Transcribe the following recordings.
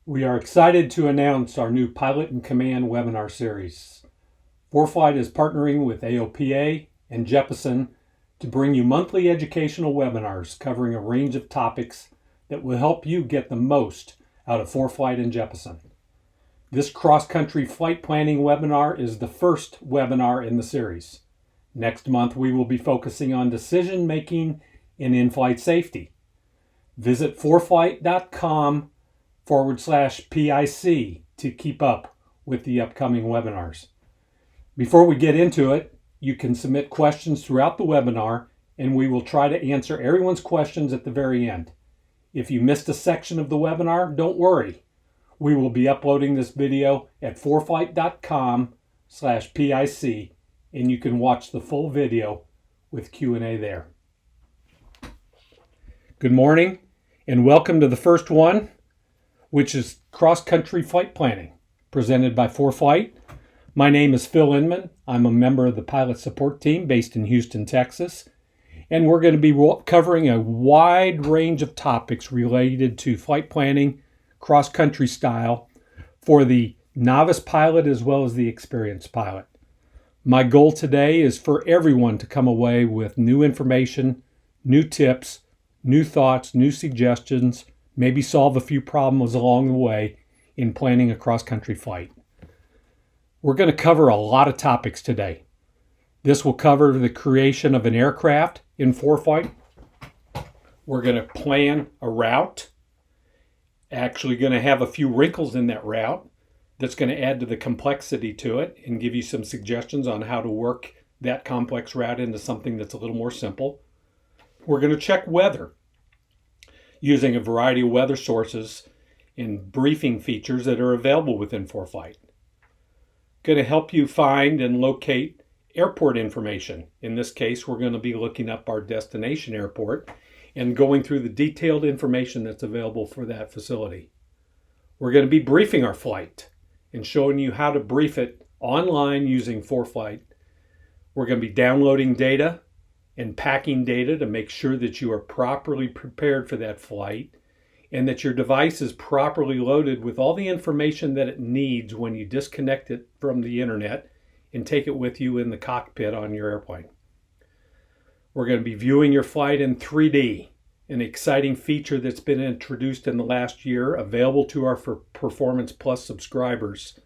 We are excited to announce our new Pilot in Command webinar series. Foreflight is partnering with AOPA and Jeppesen to bring you monthly educational webinars covering a range of topics that will help you get the most out of Foreflight and Jeppesen. This cross-country flight planning webinar is the first webinar in the series. Next month, we will be focusing on decision-making and in-flight safety. Visit foreflight.com/PIC to keep up with the upcoming webinars. Before we get into it, you can submit questions throughout the webinar, and we will try to answer everyone's questions at the very end. If you missed a section of the webinar, don't worry. We will be uploading this video at foreflight.com/PIC, and you can watch the full video with Q&A there. Good morning, and welcome to the first one, which is cross-country flight planning, presented by Foreflight. My name is Phil Inman. I'm a member of the pilot support team based in Houston, Texas, and we're going to be covering a wide range of topics related to flight planning, cross-country style, for the novice pilot as well as the experienced pilot. My goal today is for everyone to come away with new information, new tips, new thoughts, new suggestions, maybe solve a few problems along the way in planning a cross-country flight. We're going to cover a lot of topics today. This will cover the creation of an aircraft in Foreflight. We're going to plan a route. Actually going to have a few wrinkles in that route that's going to add to the complexity to it and give you some suggestions on how to work that complex route into something that's a little more simple. We're going to check weather using a variety of weather sources and briefing features that are available within Foreflight. Going to help you find and locate airport information. In this case, we're going to be looking up our destination airport and going through the detailed information that's available for that facility. We're going to be briefing our flight and showing you how to brief it online using Foreflight. We're going to be downloading data and packing data to make sure that you are properly prepared for that flight and that your device is properly loaded with all the information that it needs when you disconnect it from the internet and take it with you in the cockpit on your airplane. We're going to be viewing your flight in 3D, an exciting feature that's been introduced in the last year, available to our Performance Plus subscribers,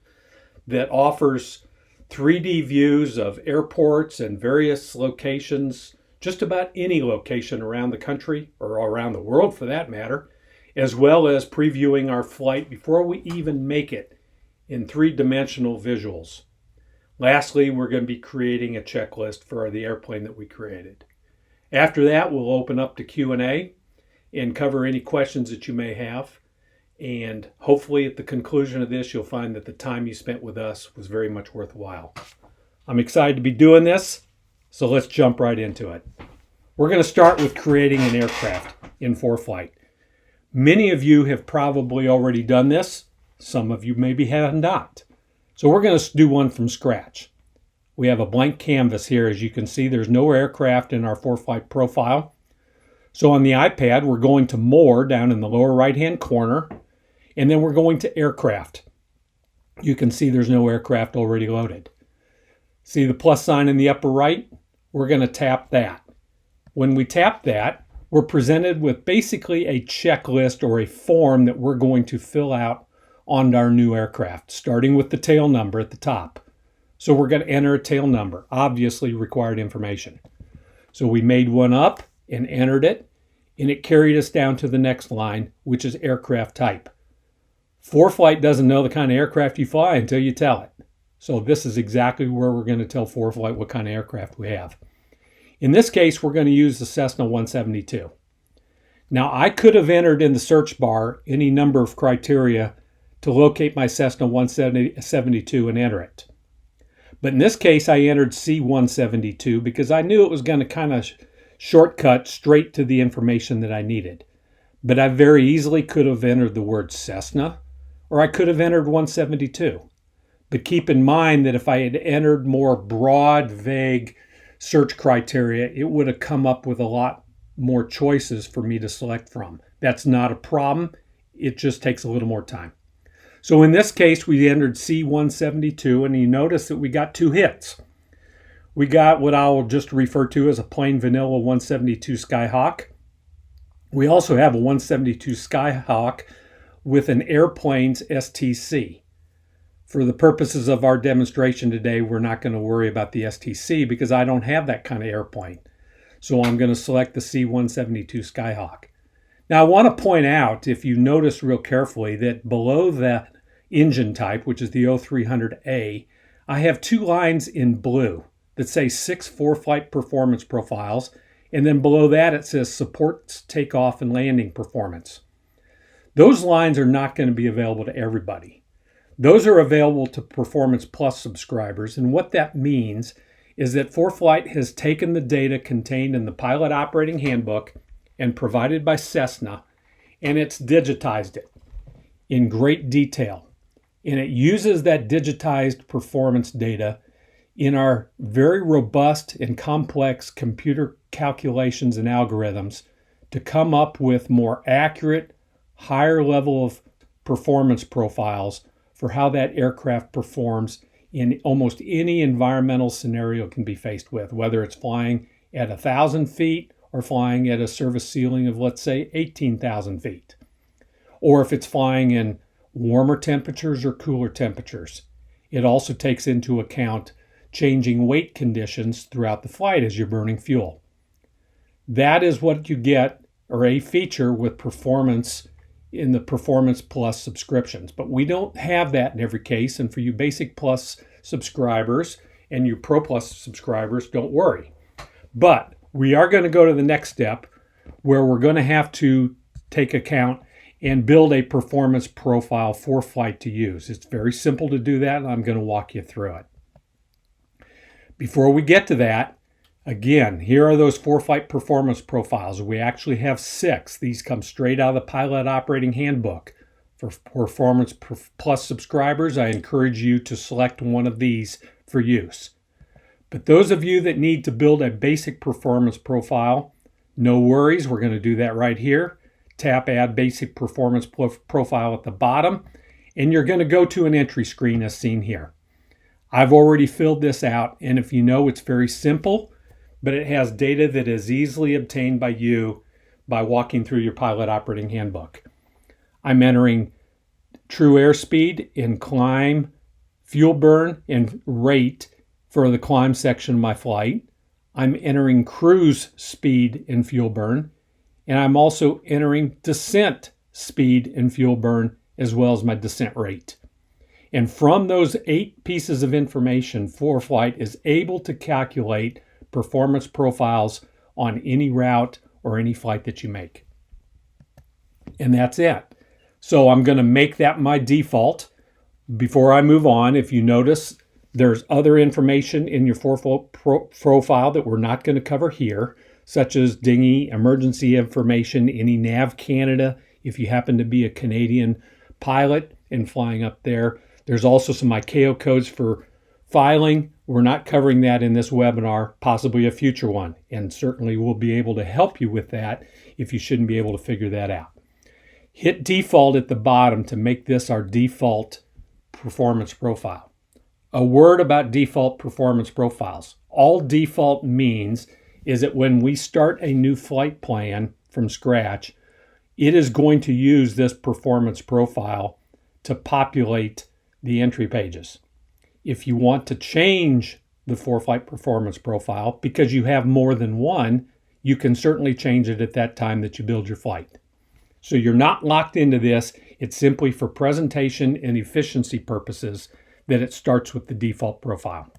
that offers 3D views of airports and various locations, just about any location around the country or around the world for that matter, as well as previewing our flight before we even make it in three-dimensional visuals. Lastly, we're going to be creating a checklist for the airplane that we created. After that, we'll open up to Q&A and cover any questions that you may have. And hopefully at the conclusion of this, you'll find that the time you spent with us was very much worthwhile. I'm excited to be doing this, so let's jump right into it. We're going to start with creating an aircraft in Foreflight. Many of you have probably already done this. Some of you maybe have not. So we're going to do one from scratch. We have a blank canvas here. As you can see, there's no aircraft in our Foreflight profile. So on the iPad, we're going to More down in the lower right-hand corner, and then we're going to Aircraft. You can see there's no aircraft already loaded. See the plus sign in the upper right? We're going to tap that. When we tap that, we're presented with basically a checklist or a form that we're going to fill out on our new aircraft, starting with the tail number at the top. So we're going to enter a tail number, obviously required information. So we made one up and entered it, and it carried us down to the next line, which is aircraft type. Foreflight doesn't know the kind of aircraft you fly until you tell it. So this is exactly where we're going to tell Foreflight what kind of aircraft we have. In this case, we're going to use the Cessna 172. Now, I could have entered in the search bar any number of criteria to locate my Cessna 172 and enter it. But in this case, I entered C172 because I knew it was going to kind of shortcut straight to the information that I needed. But I very easily could have entered the word Cessna, or I could have entered 172. But keep in mind that if I had entered more broad, vague search criteria, it would have come up with a lot more choices for me to select from. That's not a problem. It just takes a little more time. So in this case, we entered C-172, and you notice that we got 2 hits. We got what I will just refer to as a plain vanilla 172 Skyhawk. We also have a 172 Skyhawk with an airplane's STC. For the purposes of our demonstration today, we're not going to worry about the STC because I don't have that kind of airplane. So I'm going to select the C-172 Skyhawk. Now I want to point out, if you notice real carefully, that below that engine type, which is the 0300A, I have 2 lines in blue that say 6 Foreflight performance profiles, and then below that it says supports takeoff and landing performance. Those lines are not going to be available to everybody. Those are available to Performance Plus subscribers, and what that means is that Foreflight has taken the data contained in the Pilot Operating Handbook and provided by Cessna, and it's digitized it in great detail. And it uses that digitized performance data in our very robust and complex computer calculations and algorithms to come up with more accurate, higher level of performance profiles for how that aircraft performs in almost any environmental scenario it can be faced with, whether it's flying at 1,000 feet or flying at a service ceiling of, let's say, 18,000 feet. Or if it's flying in warmer temperatures or cooler temperatures. It also takes into account changing weight conditions throughout the flight as you're burning fuel. That is what you get, or a feature with performance in the Performance Plus subscriptions. But we don't have that in every case, and for you Basic Plus subscribers and you Pro Plus subscribers, don't worry. But we are going to go to the next step where we're going to have to take account and build a performance profile for Flight to use. It's very simple to do that, and I'm going to walk you through it. Before we get to that, again, here are those Foreflight performance profiles. We actually have 6. These come straight out of the Pilot Operating Handbook. For Performance Plus subscribers, I encourage you to select one of these for use. But those of you that need to build a basic performance profile, no worries, we're going to do that right here. Tap Add Basic Performance Profile at the bottom, and you're going to go to an entry screen as seen here. I've already filled this out, and if you know, it's very simple, but it has data that is easily obtained by you by walking through your Pilot Operating Handbook. I'm entering true airspeed in climb, fuel burn, and rate for the climb section of my flight. I'm entering cruise speed and fuel burn, and I'm also entering descent speed and fuel burn as well as my descent rate. And from those 8 pieces of information, Foreflight is able to calculate performance profiles on any route or any flight that you make. And that's it. So I'm going to make that my default. Before I move on, if you notice, there's other information in your Foreflight profile that we're not going to cover here, such as dinghy, emergency information, any Nav Canada, if you happen to be a Canadian pilot and flying up there. There's also some ICAO codes for filing. We're not covering that in this webinar, possibly a future one, and certainly we'll be able to help you with that if you shouldn't be able to figure that out. Hit default at the bottom to make this our default performance profile. A word about default performance profiles. All default means is that when we start a new flight plan from scratch, it is going to use this performance profile to populate the entry pages. If you want to change the Foreflight performance profile because you have more than one, you can certainly change it at that time that you build your flight. So you're not locked into this. It's simply for presentation and efficiency purposes that it starts with the default profile.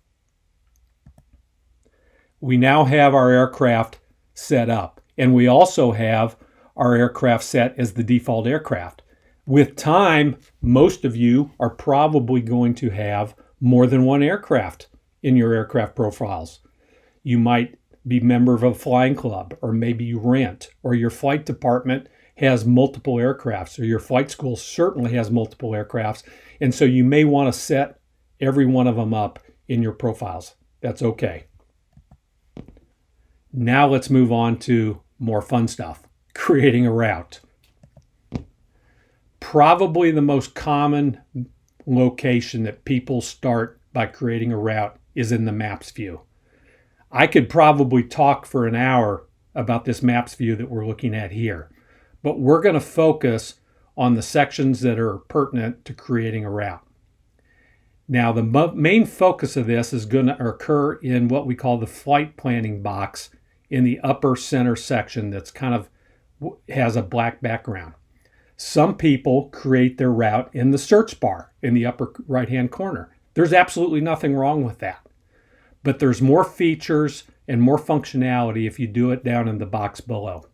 We now have our aircraft set up, and we also have our aircraft set as the default aircraft. With time, most of you are probably going to have more than one aircraft in your aircraft profiles. You might be a member of a flying club, or maybe you rent, or your flight department has multiple aircrafts, or your flight school certainly has multiple aircrafts, and so you may want to set every one of them up in your profiles. That's okay. Now let's move on to more fun stuff, creating a route. Probably the most common location that people start by creating a route is in the maps view. I could probably talk for an hour about this maps view that we're looking at here, but we're going to focus on the sections that are pertinent to creating a route. Now, the main focus of this is going to occur in what we call the flight planning box in the upper center section that's kind of has a black background. Some people create their route in the search bar in the upper right-hand corner. There's absolutely nothing wrong with that. But there's more features and more functionality if you do it down in the box below.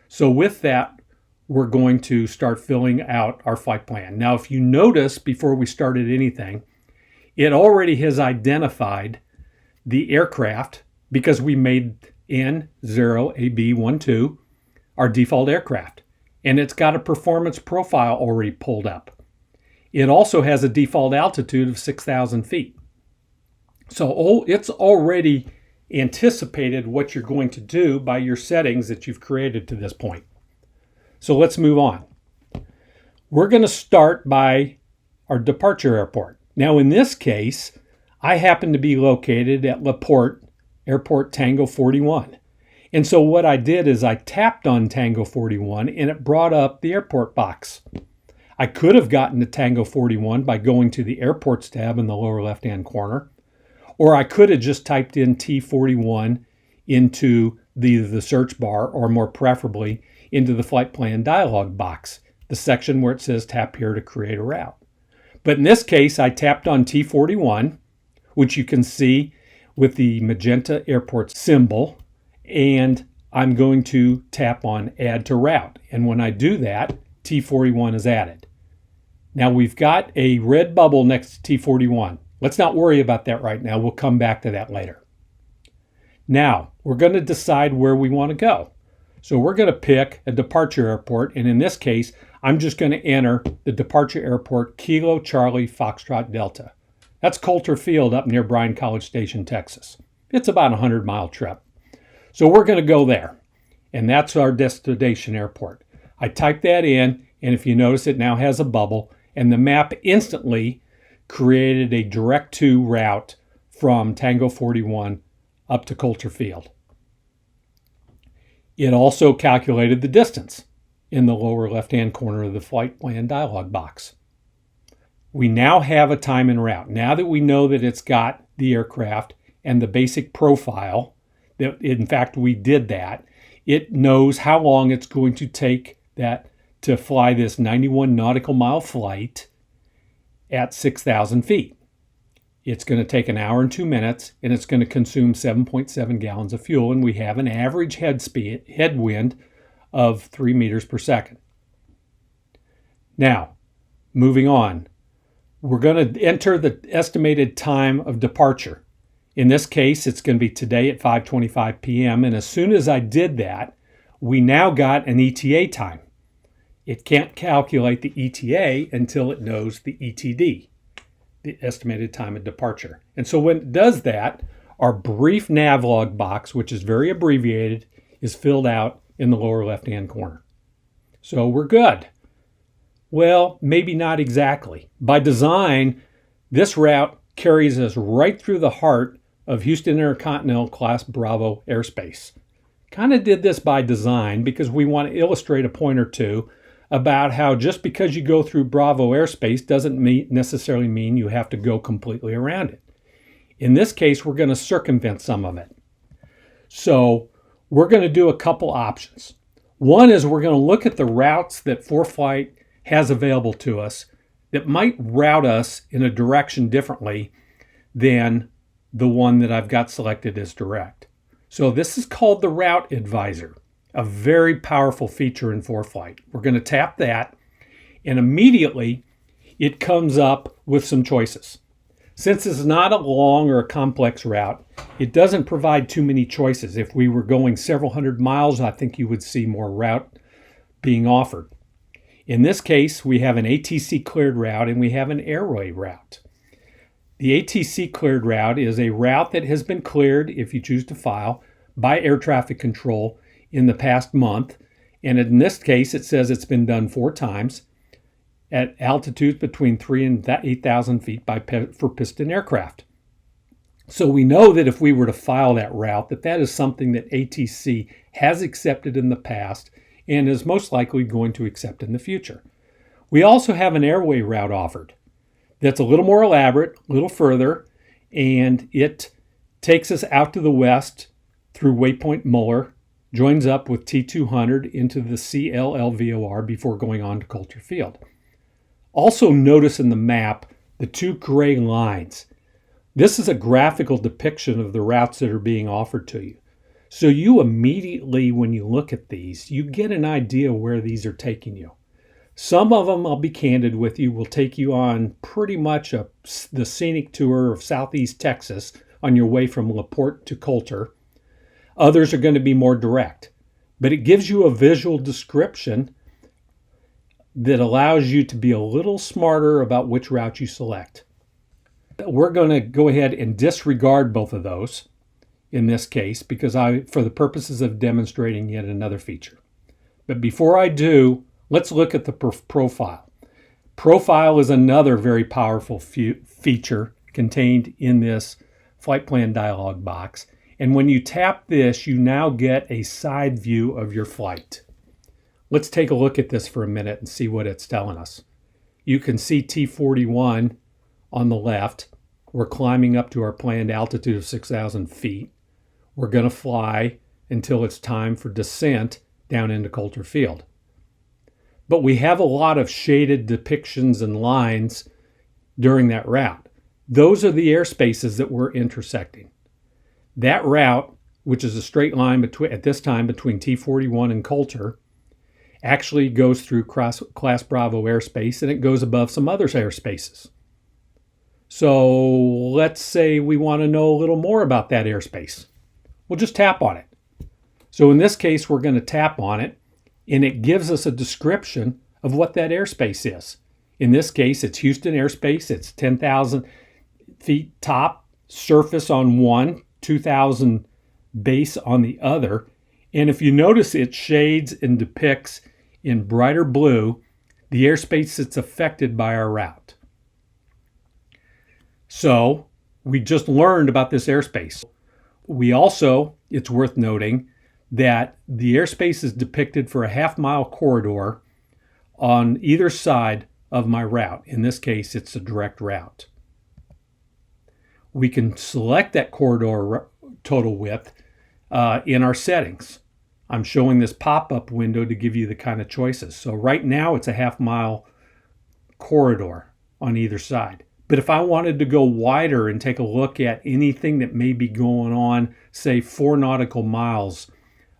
So with that, we're going to start filling out our flight plan. Now, if you notice before we started anything, it already has identified the aircraft because we made N0AB12 our default aircraft. And it's got a performance profile already pulled up. It also has a default altitude of 6,000 feet. So it's already anticipated what you're going to do by your settings that you've created to this point. So let's move on. We're going to start by our departure airport. Now in this case, I happen to be located at LaPorte Airport Tango 41. And so what I did is I tapped on Tango 41 and it brought up the airport box. I could have gotten to Tango 41 by going to the airports tab in the lower left-hand corner, or I could have just typed in T41 into the search bar, or more preferably into the flight plan dialog box, the section where it says tap here to create a route. But in this case, I tapped on T41, which you can see with the magenta airport symbol, and I'm going to tap on add to route. And when I do that, T41 is added. Now we've got a red bubble next to T41. Let's not worry about that right now. We'll come back to that later. Now we're going to decide where we want to go. So we're going to pick a departure airport. And in this case, I'm just going to enter the departure airport Kilo Charlie Foxtrot Delta. That's Coulter Field up near Bryan College Station, Texas. It's about a 100-mile trip. So we're going to go there. And that's our destination airport. I type that in, and if you notice, it now has a bubble, and the map instantly created a direct to route from Tango 41 up to Coulter Field. It also calculated the distance in the lower left-hand corner of the flight plan dialog box. We now have a time en route. Now that we know that it's got the aircraft and the basic profile, that in fact we did that, it knows how long it's going to take that to fly this 91 nautical mile flight at 6,000 feet. It's going to take an hour and 2 minutes, and it's going to consume 7.7 gallons of fuel, and we have an average headwind of 3 meters per second. Now, moving on, we're going to enter the estimated time of departure. In this case, it's going to be today at 5:25 p.m., and as soon as I did that, we now got an ETA time. It can't calculate the ETA until it knows the ETD, the estimated time of departure. And so when it does that, our brief navlog box, which is very abbreviated, is filled out in the lower left-hand corner. So we're good. Well, maybe not exactly. By design, this route carries us right through the heart of Houston Intercontinental Class Bravo airspace. Kind of did this by design because we want to illustrate a point or two about how just because you go through Bravo airspace doesn't necessarily mean you have to go completely around it. In this case, we're going to circumvent some of it. So we're going to do a couple options. One is we're going to look at the routes that Foreflight has available to us that might route us in a direction differently than the one that I've got selected as direct. So this is called the Route Advisor, a very powerful feature in Foreflight. We're going to tap that, and immediately it comes up with some choices. Since it's not a long or a complex route, it doesn't provide too many choices. If we were going several hundred miles, I think you would see more route being offered. In this case, we have an ATC cleared route and we have an airway route. The ATC cleared route is a route that has been cleared, if you choose to file, by air traffic control in the past month. And in this case, it says it's been done 4 times. at altitudes between 3,000 and 8,000 feet for piston aircraft. So we know that if we were to file that route, that is something that ATC has accepted in the past and is most likely going to accept in the future. We also have an airway route offered that's a little more elaborate, a little further, and it takes us out to the west through Waypoint Muller, joins up with T200 into the CLLVOR before going on to Coulter Field. Also notice in the map the two gray lines. This is a graphical depiction of the routes that are being offered to you. So you immediately, when you look at these, you get an idea where these are taking you. Some of them, I'll be candid with you, will take you on pretty much the scenic tour of Southeast Texas on your way from LaPorte to Coulter. Others are going to be more direct, but it gives you a visual description that allows you to be a little smarter about which route you select. We're going to go ahead and disregard both of those in this case because for the purposes of demonstrating yet another feature. But before I do, let's look at the profile. Profile is another very powerful feature contained in this flight plan dialog box. And when you tap this, you now get a side view of your flight. Let's take a look at this for a minute and see what it's telling us. You can see T41 on the left. We're climbing up to our planned altitude of 6,000 feet. We're going to fly until it's time for descent down into Coulter Field. But we have a lot of shaded depictions and lines during that route. Those are the airspaces that we're intersecting. That route, which is a straight line at this time between T41 and Coulter, actually goes through Class Bravo airspace, and it goes above some other airspaces. So let's say we want to know a little more about that airspace. We'll just tap on it. So in this case, we're going to tap on it, and it gives us a description of what that airspace is. In this case, it's Houston airspace. It's 10,000 feet top, surface on one, 2,000 base on the other. And if you notice, it shades and depicts in brighter blue the airspace that's affected by our route. So we just learned about this airspace. We also, it's worth noting, that the airspace is depicted for a half-mile corridor on either side of my route. In this case, it's a direct route. We can select that corridor total width in our settings. I'm showing this pop-up window to give you the kind of choices. So right now it's a half-mile corridor on either side. But if I wanted to go wider and take a look at anything that may be going on, say 4 nautical miles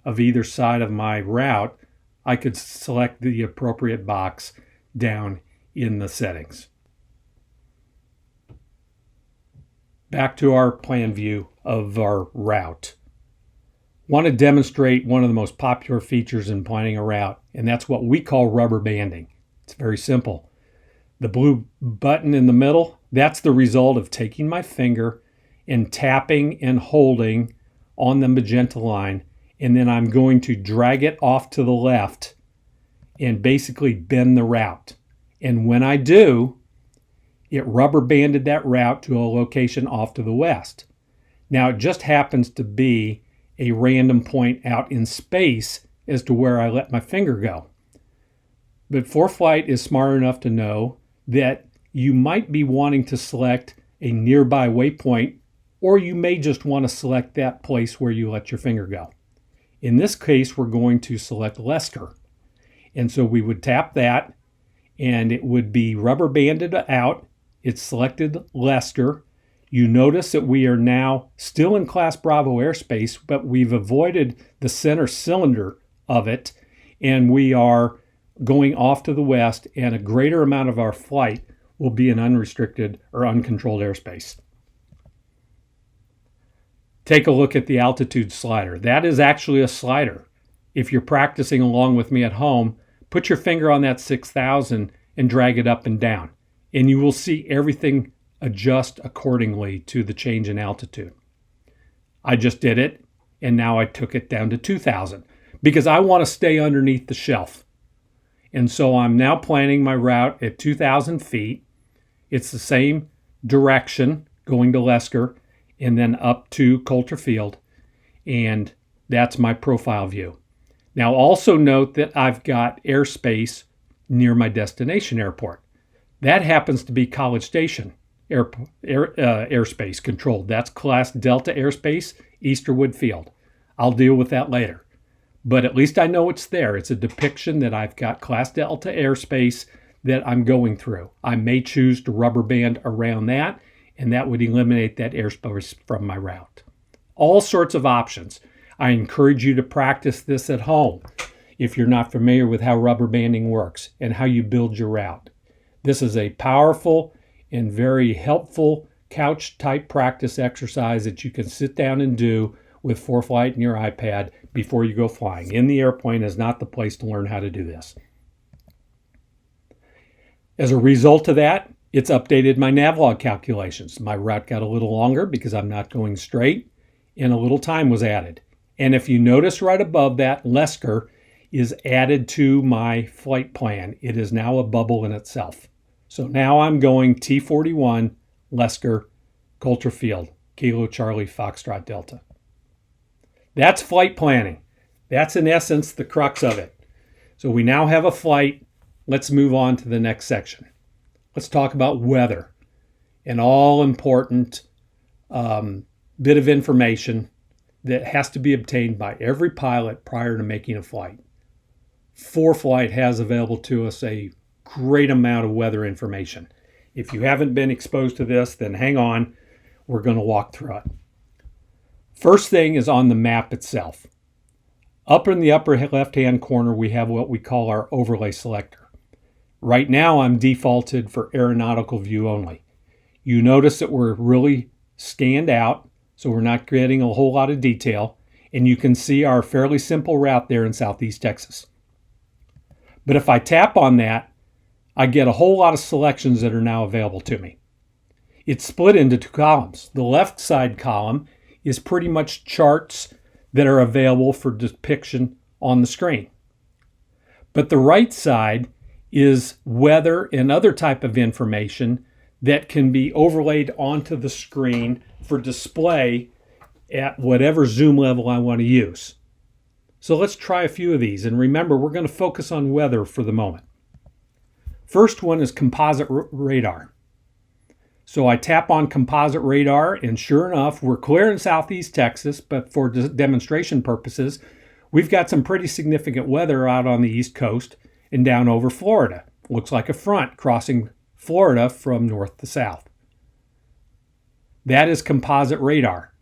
of either side of my route, I could select the appropriate box down in the settings. Back to our plan view of our route. Want to demonstrate one of the most popular features in planning a route, and that's what we call rubber banding. It's very simple. The blue button in the middle, that's the result of taking my finger and tapping and holding on the magenta line, and then I'm going to drag it off to the left and basically bend the route. And when I do, it rubber banded that route to a location off to the west. Now it just happens to be a random point out in space as to where I let my finger go. But Foreflight is smart enough to know that you might be wanting to select a nearby waypoint, or you may just want to select that place where you let your finger go. In this case, we're going to select Leicester. And so we would tap that, and it would be rubber banded out. It's selected Leicester. You notice that we are now still in Class Bravo airspace, but we've avoided the center cylinder of it, and we are going off to the west, and a greater amount of our flight will be in unrestricted or uncontrolled airspace. Take a look at the altitude slider. That is actually a slider. If you're practicing along with me at home, put your finger on that 6,000 and drag it up and down, and you will see everything adjust accordingly to the change in altitude. I just did it, and now I took it down to 2,000 because I want to stay underneath the shelf. And so I'm now planning my route at 2,000 feet. It's the same direction going to Lesker and then up to Coulter Field. And that's my profile view. Now also note that I've got airspace near my destination airport. That happens to be College Station airspace controlled. That's Class Delta airspace, Easterwood Field. I'll deal with that later. But at least I know it's there. It's a depiction that I've got Class Delta airspace that I'm going through. I may choose to rubber band around that, and that would eliminate that airspace from my route. All sorts of options. I encourage you to practice this at home if you're not familiar with how rubber banding works and how you build your route. This is a powerful and very helpful couch type practice exercise that you can sit down and do with Foreflight and your iPad before you go flying. In the airplane is not the place to learn how to do this. As a result of that, it's updated my navlog calculations. My route got a little longer because I'm not going straight, and a little time was added. And if you notice right above that, Lesker is added to my flight plan. It is now a bubble in itself. So now I'm going T41, Lesker, Coulter Field, Kilo Charlie Foxtrot Delta. That's flight planning. That's in essence the crux of it. So we now have a flight. Let's move on to the next section. Let's talk about weather, an all important bit of information that has to be obtained by every pilot prior to making a flight. Foreflight has available to us a great amount of weather information. If you haven't been exposed to this, then hang on. We're going to walk through it. First thing is on the map itself. Up in the upper left-hand corner, we have what we call our overlay selector. Right now, I'm defaulted for aeronautical view only. You notice that we're really scanned out, so we're not getting a whole lot of detail, and you can see our fairly simple route there in Southeast Texas. But if I tap on that, I get a whole lot of selections that are now available to me. It's split into two columns. The left side column is pretty much charts that are available for depiction on the screen. But the right side is weather and other type of information that can be overlaid onto the screen for display at whatever zoom level I want to use. So let's try a few of these. And remember, we're going to focus on weather for the moment. First one is composite radar. So I tap on composite radar, and sure enough, we're clear in Southeast Texas, but for demonstration purposes, we've got some pretty significant weather out on the East Coast and down over Florida. Looks like a front crossing Florida from north to south. That is composite radar.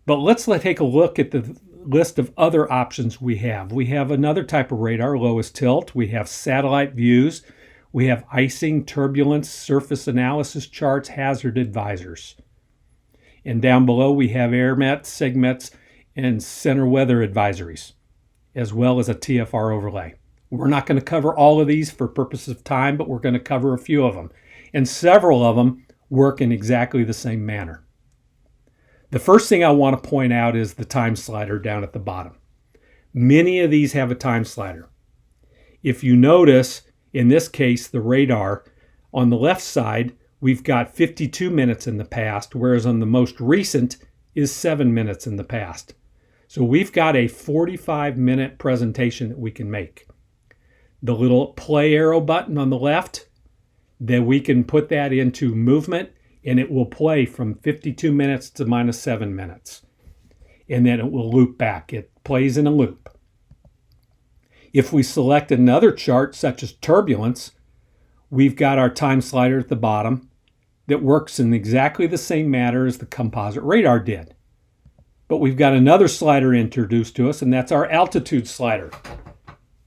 But let's take a look at the list of other options we have. We have another type of radar, lowest tilt. We have satellite views. We have icing, turbulence, surface analysis charts, hazard advisors. And down below we have AirMets, SegMets, and center weather advisories, as well as a TFR overlay. We're not going to cover all of these for purposes of time, but we're going to cover a few of them. And several of them work in exactly the same manner. The first thing I want to point out is the time slider down at the bottom. Many of these have a time slider. If you notice, in this case, the radar, on the left side, we've got 52 minutes in the past, whereas on the most recent is 7 minutes in the past. So we've got a 45-minute presentation that we can make. The little play arrow button on the left, then we can put that into movement, and it will play from 52 minutes to minus 7 minutes. And then it will loop back. It plays in a loop. If we select another chart, such as turbulence, we've got our time slider at the bottom that works in exactly the same manner as the composite radar did. But we've got another slider introduced to us, and that's our altitude slider.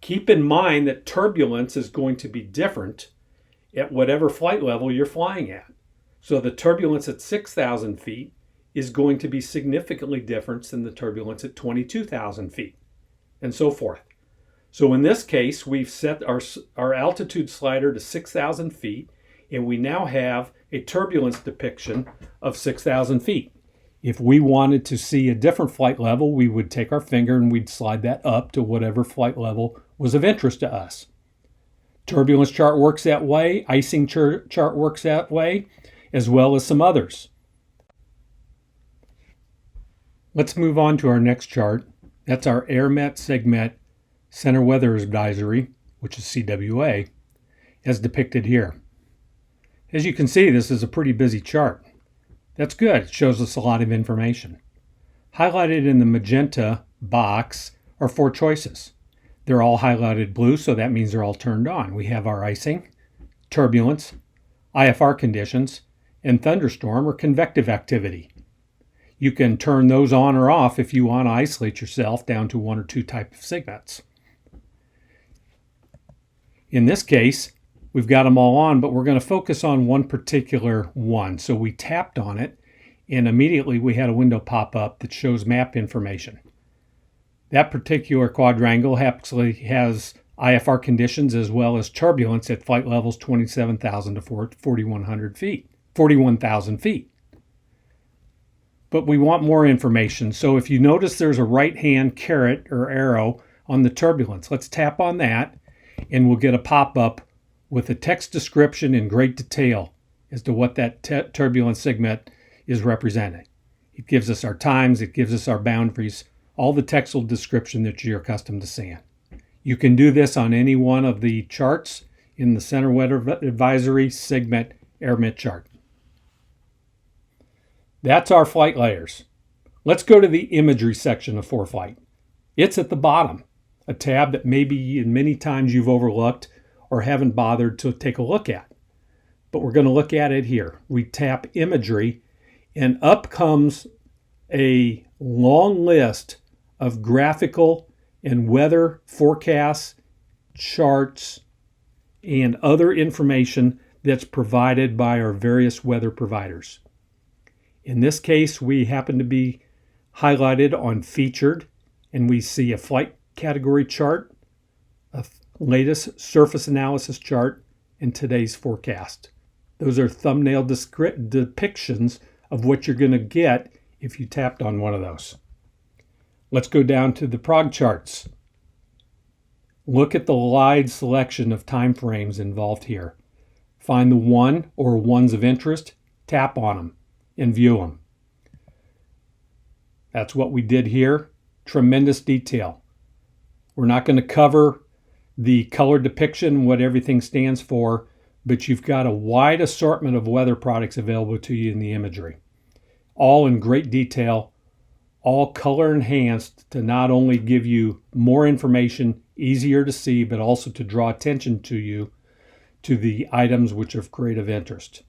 Keep in mind that turbulence is going to be different at whatever flight level you're flying at. So the turbulence at 6,000 feet is going to be significantly different than the turbulence at 22,000 feet, and so forth. So in this case, we've set our altitude slider to 6,000 feet, and we now have a turbulence depiction of 6,000 feet. If we wanted to see a different flight level, we would take our finger and we'd slide that up to whatever flight level was of interest to us. Turbulence chart works that way. Icing chart works that way, as well as some others. Let's move on to our next chart. That's our AirMet SegMet Center Weather Advisory, which is CWA, as depicted here. As you can see, this is a pretty busy chart. That's good. It shows us a lot of information. Highlighted in the magenta box are 4 choices. They're all highlighted blue, so that means they're all turned on. We have our icing, turbulence, IFR conditions, and thunderstorm or convective activity. You can turn those on or off if you want to isolate yourself down to 1 or 2 types of segments. In this case, we've got them all on, but we're going to focus on one particular one. So we tapped on it, and immediately we had a window pop up that shows map information. That particular quadrangle actually has IFR conditions as well as turbulence at flight levels 27,000 to 41,000 feet. But we want more information. So if you notice there's a right-hand caret or arrow on the turbulence, let's tap on that and we'll get a pop-up with a text description in great detail as to what that turbulence segment is representing. It gives us our times, it gives us our boundaries, all the textual description that you're accustomed to seeing. You can do this on any one of the charts in the Center Weather Advisory segment AirMet chart. That's our flight layers. Let's go to the imagery section of Foreflight. It's at the bottom, a tab that maybe many times you've overlooked or haven't bothered to take a look at. But we're going to look at it here. We tap imagery and up comes a long list of graphical and weather forecasts, charts, and other information that's provided by our various weather providers. In this case, we happen to be highlighted on featured, and we see a flight category chart, a latest surface analysis chart, and today's forecast. Those are thumbnail depictions of what you're going to get if you tapped on one of those. Let's go down to the prog charts. Look at the wide selection of time frames involved here. Find the one or ones of interest, tap on them, and view them. That's what we did here. Tremendous detail. We're not going to cover the color depiction, what everything stands for, but you've got a wide assortment of weather products available to you in the imagery. All in great detail, all color enhanced to not only give you more information, easier to see, but also to draw attention to you to the items which are of creative interest.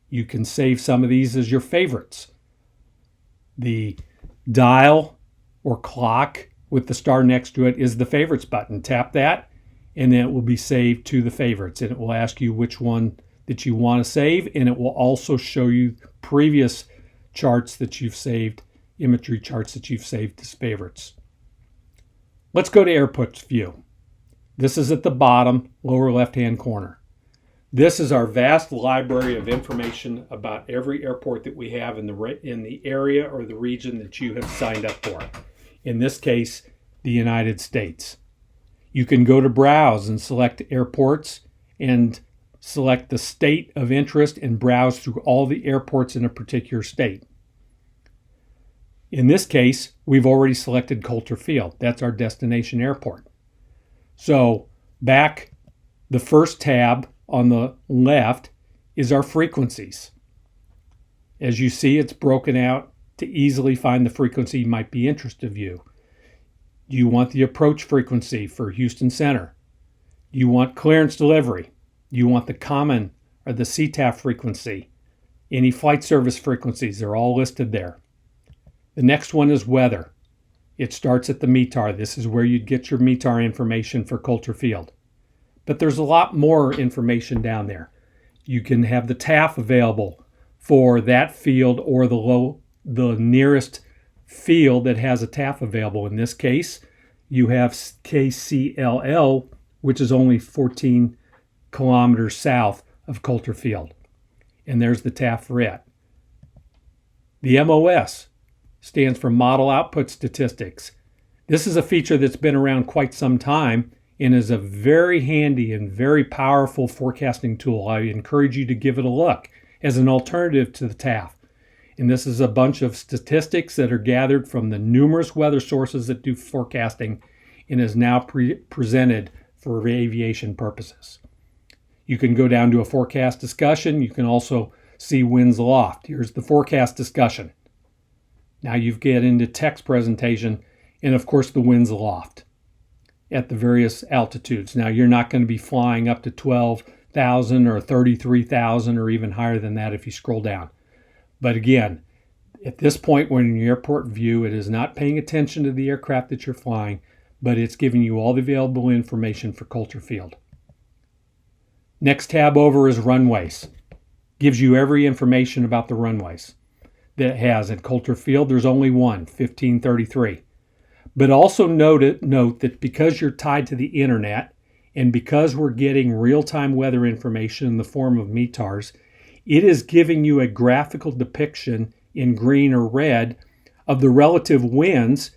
You can save some of these as your favorites. The dial or clock with the star next to it is the favorites button. Tap that and then it will be saved to the favorites, and it will ask you which one that you want to save, and it will also show you previous charts that you've saved, imagery charts that you've saved as favorites. Let's go to airports view. This is at the bottom lower left hand corner. This is our vast library of information about every airport that we have in the area or the region that you have signed up for. In this case, the United States. You can go to browse and select airports and select the state of interest and browse through all the airports in a particular state. In this case, we've already selected Coulter Field. That's our destination airport. So back, the first tab on the left is our frequencies. As you see, it's broken out to easily find the frequency might be interested of you. You want the approach frequency for Houston Center. You want clearance delivery. You want the common or the CTAF frequency. Any flight service frequencies are all listed there. The next one is weather. It starts at the METAR. This is where you'd get your METAR information for Coulter Field. But there's a lot more information down there. You can have the TAF available for that field or the nearest field that has a TAF available. In this case, you have KCLL, which is only 14 kilometers south of Coulter Field. And there's the TAF for it. The MOS stands for Model Output Statistics. This is a feature that's been around quite some time, and is a very handy and very powerful forecasting tool. I encourage you to give it a look as an alternative to the TAF. And this is a bunch of statistics that are gathered from the numerous weather sources that do forecasting and is now presented for aviation purposes. You can go down to a forecast discussion. You can also see winds aloft. Here's the forecast discussion. Now you get into text presentation and of course the winds aloft at the various altitudes. Now you're not going to be flying up to 12,000 or 33,000 or even higher than that if you scroll down. But again, at this point when in your airport view, it is not paying attention to the aircraft that you're flying, but it's giving you all the available information for Coulter Field. Next tab over is runways. Gives you every information about the runways that it has. At Coulter Field, there's only one, 1533. But also note that because you're tied to the internet and because we're getting real-time weather information in the form of METARs, it is giving you a graphical depiction in green or red of the relative winds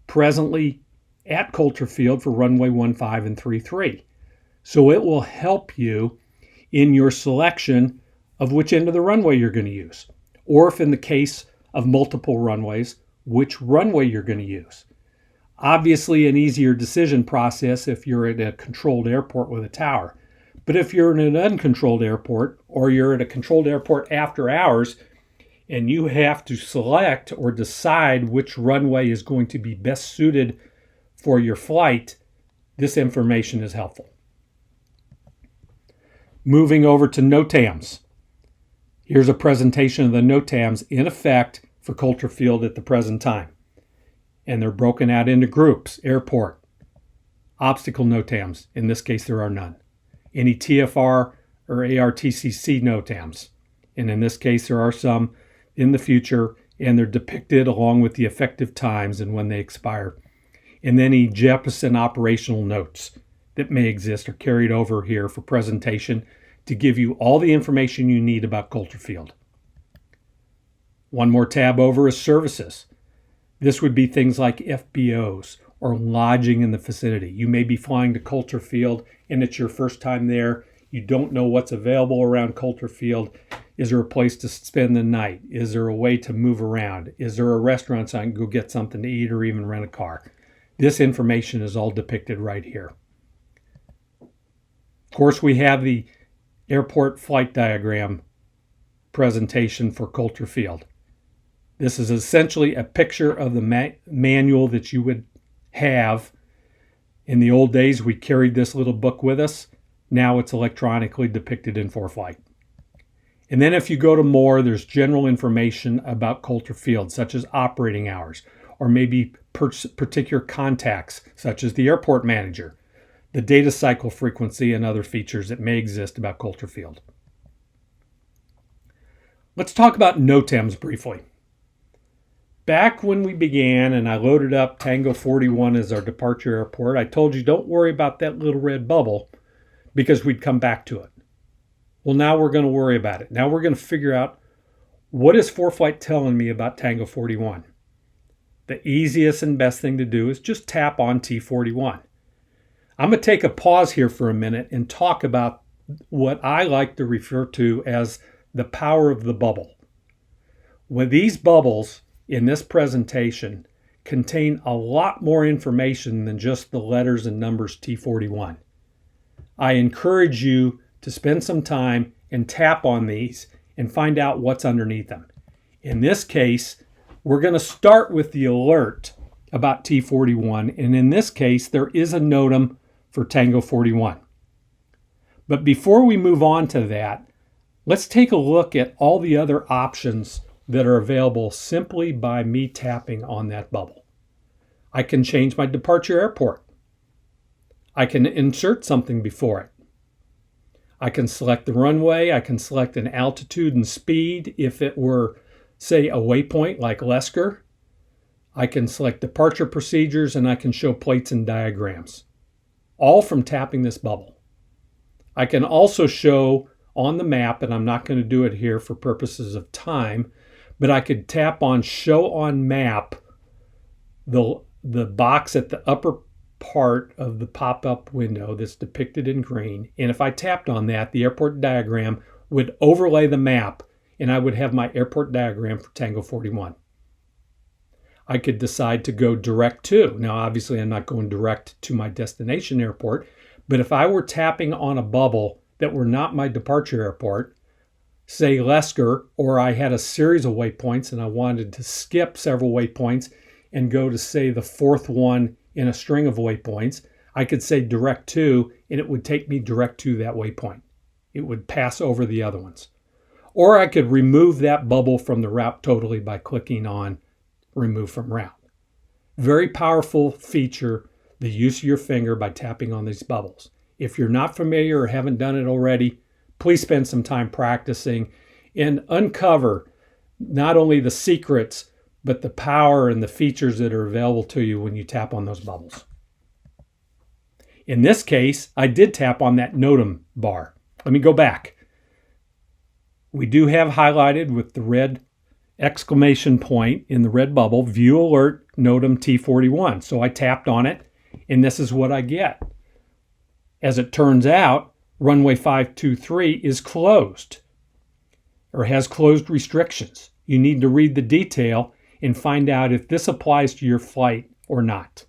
presently at Coulter Field for runway 15 and 33. So it will help you in your selection of which end of the runway you're going to use, or if in the case of multiple runways, which runway you're going to use. Obviously an easier decision process if you're at a controlled airport with a tower. But if you're in an uncontrolled airport or you're at a controlled airport after hours and you have to select or decide which runway is going to be best suited for your flight, this information is helpful. Moving over to NOTAMs. Here's a presentation of the NOTAMs in effect for Coulter Field at the present time. And they're broken out into groups: airport, obstacle NOTAMs. In this case, there are none. Any TFR or ARTCC NOTAMs. And in this case, there are some in the future, and they're depicted along with the effective times and when they expire. And then any Jeppesen operational notes that may exist are carried over here for presentation to give you all the information you need about Coulter Field. One more tab over is services. This would be things like FBOs or lodging in the vicinity. You may be flying to Coulter Field and it's your first time there. You don't know what's available around Coulter Field. Is there a place to spend the night? Is there a way to move around? Is there a restaurant so I can go get something to eat or even rent a car? This information is all depicted right here. Of course, we have the airport flight diagram presentation for Coulter Field. This is essentially a picture of the manual that you would have. In the old days, we carried this little book with us. Now it's electronically depicted in Foreflight. And then if you go to more, there's general information about Coulter Field, such as operating hours, or maybe particular contacts, such as the airport manager, the data cycle frequency, and other features that may exist about Coulter Field. Let's talk about NOTAMs briefly. Back when we began and I loaded up Tango 41 as our departure airport, I told you don't worry about that little red bubble because we'd come back to it. Well, now we're going to worry about it. Now we're going to figure out what is Foreflight telling me about Tango 41. The easiest and best thing to do is just tap on T41. I'm going to take a pause here for a minute and talk about what I like to refer to as the power of the bubble. When these bubbles in this presentation contain a lot more information than just the letters and numbers T41. I encourage you to spend some time and tap on these and find out what's underneath them. In this case, we're going to start with the alert about T41, and in this case, there is a NOTAM for Tango 41. But before we move on to that, let's take a look at all the other options that are available simply by me tapping on that bubble. I can change my departure airport. I can insert something before it. I can select the runway. I can select an altitude and speed if it were, say, a waypoint like Lesker. I can select departure procedures, and I can show plates and diagrams, all from tapping this bubble. I can also show on the map, and I'm not going to do it here for purposes of time, but I could tap on Show on Map, the box at the upper part of the pop-up window that's depicted in green. And if I tapped on that, the airport diagram would overlay the map, and I would have my airport diagram for Tango 41. I could decide to go direct to. Now, obviously, I'm not going direct to my destination airport, but if I were tapping on a bubble that were not my departure airport, say Lesker, or I had a series of waypoints and I wanted to skip several waypoints and go to, say, the fourth one in a string of waypoints, I could say direct to, and it would take me direct to that waypoint. It would pass over the other ones. Or I could remove that bubble from the route totally by clicking on Remove from Route. Very powerful feature, the use of your finger by tapping on these bubbles. If you're not familiar or haven't done it already, please spend some time practicing and uncover not only the secrets, but the power and the features that are available to you when you tap on those bubbles. In this case, I did tap on that NOTAM bar. Let me go back. We do have highlighted with the red exclamation point in the red bubble, View Alert NOTAM T41. So I tapped on it, and this is what I get. As it turns out, runway 523 is closed or has closed restrictions. You need to read the detail and find out if this applies to your flight or not.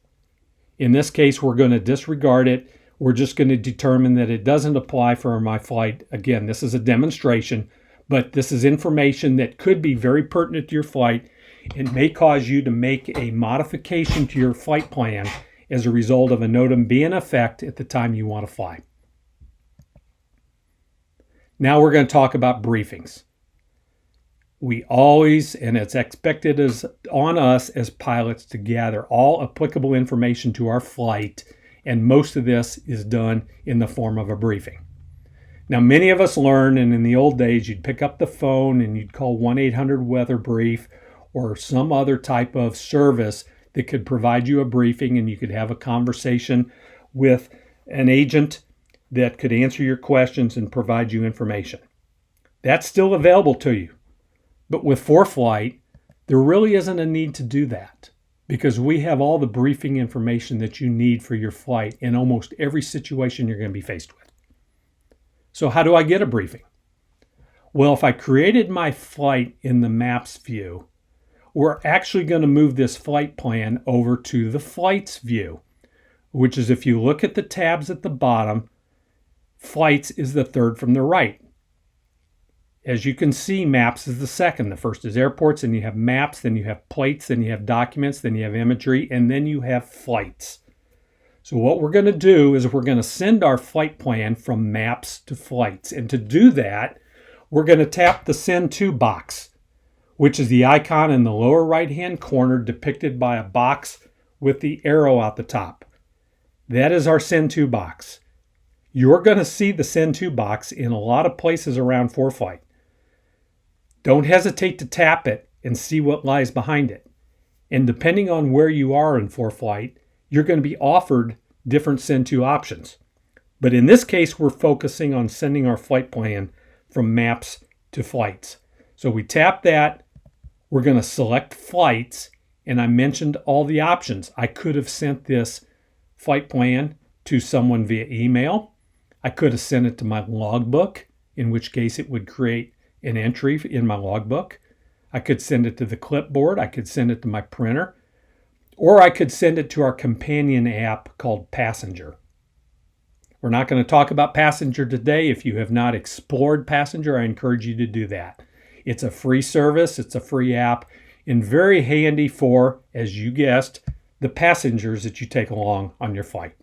In this case, we're going to disregard it. We're just going to determine that it doesn't apply for my flight. Again, this is a demonstration, but this is information that could be very pertinent to your flight and may cause you to make a modification to your flight plan as a result of a NOTAM being in effect at the time you want to fly. Now we're going to talk about briefings. We always, and it's expected on us as pilots to gather all applicable information to our flight, and most of this is done in the form of a briefing. Now, many of us learn, and in the old days, you'd pick up the phone and you'd call 1-800-WEATHER BRIEF or some other type of service that could provide you a briefing, and you could have a conversation with an agent that could answer your questions and provide you information. That's still available to you. But with Foreflight, there really isn't a need to do that because we have all the briefing information that you need for your flight in almost every situation you're going to be faced with. So how do I get a briefing? Well, if I created my flight in the maps view, we're actually going to move this flight plan over to the flights view, which is, if you look at the tabs at the bottom, flights is the third from the right. As you can see, maps is the second. The first is airports, and you have maps, then you have plates, then you have documents, then you have imagery, and then you have flights. So what we're going to do is we're going to send our flight plan from maps to flights. And to do that, we're going to tap the Send To box, which is the icon in the lower right-hand corner depicted by a box with the arrow out the top. That is our Send To box. You're going to see the Send To box in a lot of places around Foreflight. Don't hesitate to tap it and see what lies behind it. And depending on where you are in Foreflight, you're going to be offered different Send To options. But in this case, we're focusing on sending our flight plan from maps to flights. So we tap that, we're going to select flights, and I mentioned all the options. I could have sent this flight plan to someone via email. I could have sent it to my logbook, in which case it would create an entry in my logbook. I could send it to the clipboard. I could send it to my printer. Or I could send it to our companion app called Passenger. We're not going to talk about Passenger today. If you have not explored Passenger, I encourage you to do that. It's a free service. It's a free app and very handy for, as you guessed, the passengers that you take along on your flight.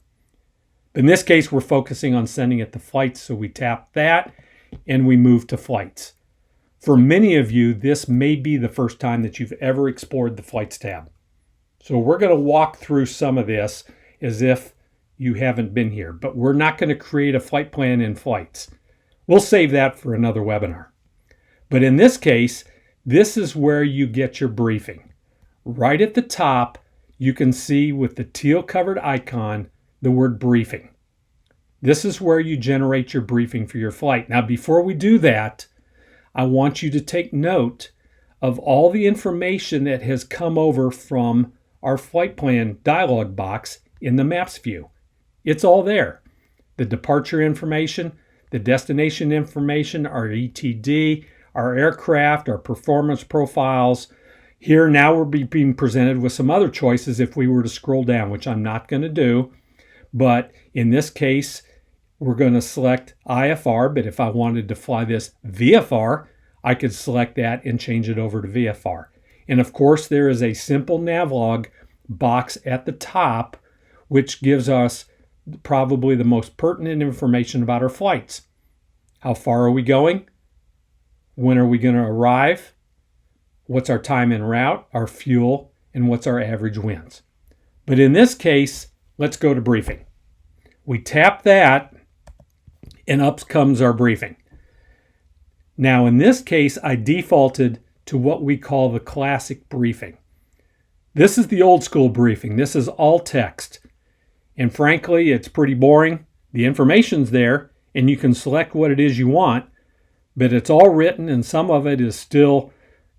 In this case, we're focusing on sending it to flights, so we tap that and we move to flights. For many of you, this may be the first time that you've ever explored the Flights tab. So we're going to walk through some of this as if you haven't been here, but we're not going to create a flight plan in Flights. We'll save that for another webinar. But in this case, this is where you get your briefing. Right at the top, you can see with the teal covered icon, the word briefing. This is where you generate your briefing for your flight. Now, before we do that, I want you to take note of all the information that has come over from our flight plan dialog box in the Maps view. It's all there. The departure information, the destination information, our ETD, our aircraft, our performance profiles. Here now we're being presented with some other choices if we were to scroll down, which I'm not going to do. But in this case, we're going to select IFR, but if I wanted to fly this VFR, I could select that and change it over to VFR. And of course, there is a simple navlog box at the top, which gives us probably the most pertinent information about our flights. How far are we going? When are we going to arrive? What's our time en route, our fuel, and what's our average winds? But in this case, let's go to briefing. We tap that, and up comes our briefing. Now, in this case, I defaulted to what we call the classic briefing. This is the old school briefing. This is all text. And frankly, it's pretty boring. The information's there, and you can select what it is you want, but it's all written, and some of it is still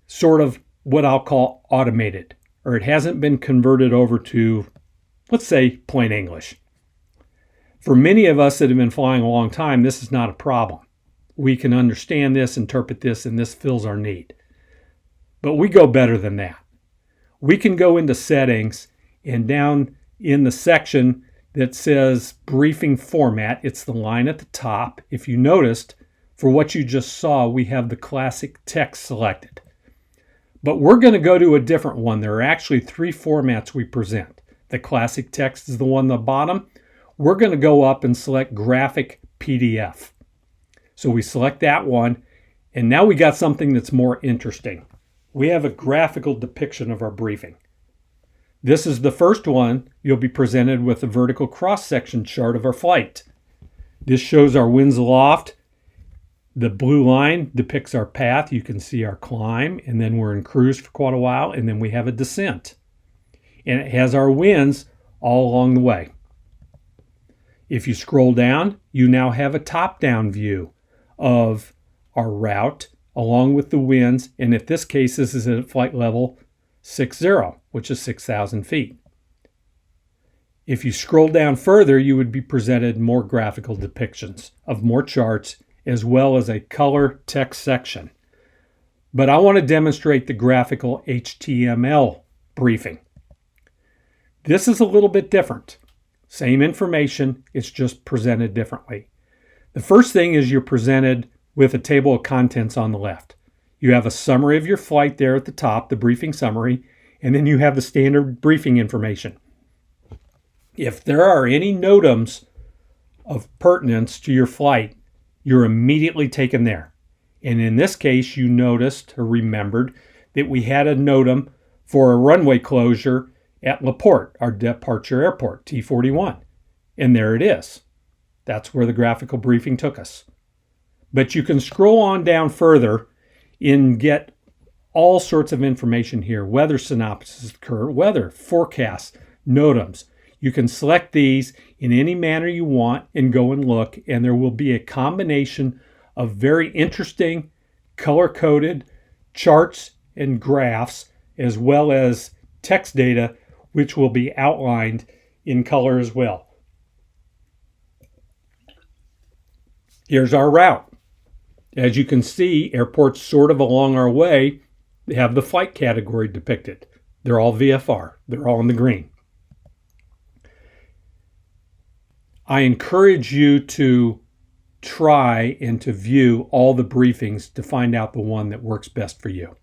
sort of what I'll call automated, or it hasn't been converted over to, let's say, plain English. For many of us that have been flying a long time, this is not a problem. We can understand this, interpret this, and this fills our need. But we go better than that. We can go into settings, and down in the section that says briefing format, it's the line at the top. If you noticed, for what you just saw, we have the classic text selected. But we're going to go to a different one. There are actually 3 formats we present. The classic text is the one on the bottom. We're going to go up and select graphic PDF. So we select that one, and now we got something that's more interesting. We have a graphical depiction of our briefing. This is the first one. You'll be presented with a vertical cross-section chart of our flight. This shows our winds aloft. The blue line depicts our path. You can see our climb, and then we're in cruise for quite a while, and then we have a descent. And it has our winds all along the way. If you scroll down, you now have a top-down view of our route along with the winds, and in this case, this is at flight level 60, which is 6,000 feet. If you scroll down further, you would be presented more graphical depictions of more charts, as well as a color text section. But I want to demonstrate the graphical HTML briefing. This is a little bit different. Same information, it's just presented differently. The first thing is you're presented with a table of contents on the left. You have a summary of your flight there at the top, the briefing summary, and then you have the standard briefing information. If there are any NOTAMs of pertinence to your flight, you're immediately taken there. And in this case, you noticed or remembered that we had a NOTAM for a runway closure at Laporte, our departure airport, T41. And there it is. That's where the graphical briefing took us. But you can scroll on down further and get all sorts of information here. Weather synopsis, current weather, forecasts, NOTAMs. You can select these in any manner you want and go and look, and there will be a combination of very interesting color-coded charts and graphs, as well as text data, which will be outlined in color as well. Here's our route. As you can see, airports sort of along our way have the flight category depicted. They're all VFR. They're all in the green. I encourage you to try and to view all the briefings to find out the one that works best for you.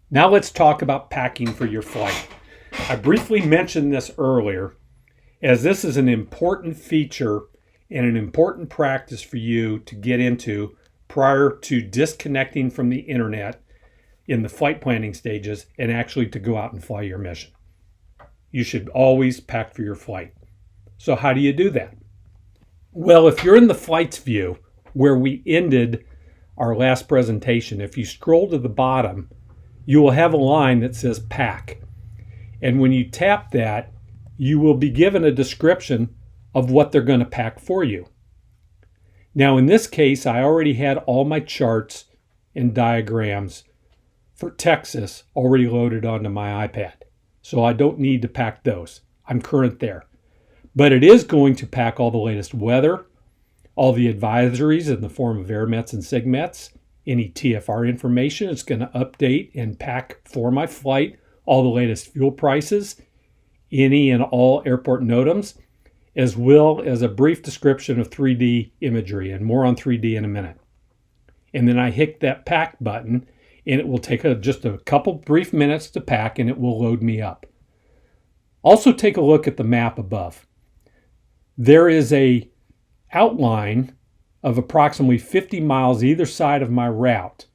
Now let's talk about packing for your flight. I briefly mentioned this earlier, as this is an important feature and an important practice for you to get into prior to disconnecting from the internet in the flight planning stages and actually to go out and fly your mission. You should always pack for your flight. So how do you do that? Well, if you're in the flights view where we ended our last presentation, if you scroll to the bottom, you will have a line that says pack. And when you tap that, you will be given a description of what they're going to pack for you. Now, in this case, I already had all my charts and diagrams for Texas already loaded onto my iPad. So I don't need to pack those. I'm current there. But it is going to pack all the latest weather, all the advisories in the form of AirMets and SIGMETs, any TFR information. It's going to update and pack for my flight all the latest fuel prices, any and all airport NOTAMs, as well as a brief description of 3D imagery, and more on 3D in a minute. And then I hit that pack button, and it will take just a couple brief minutes to pack, and it will load me up. Also take a look at the map above. There is a outline of approximately 50 miles either side of my route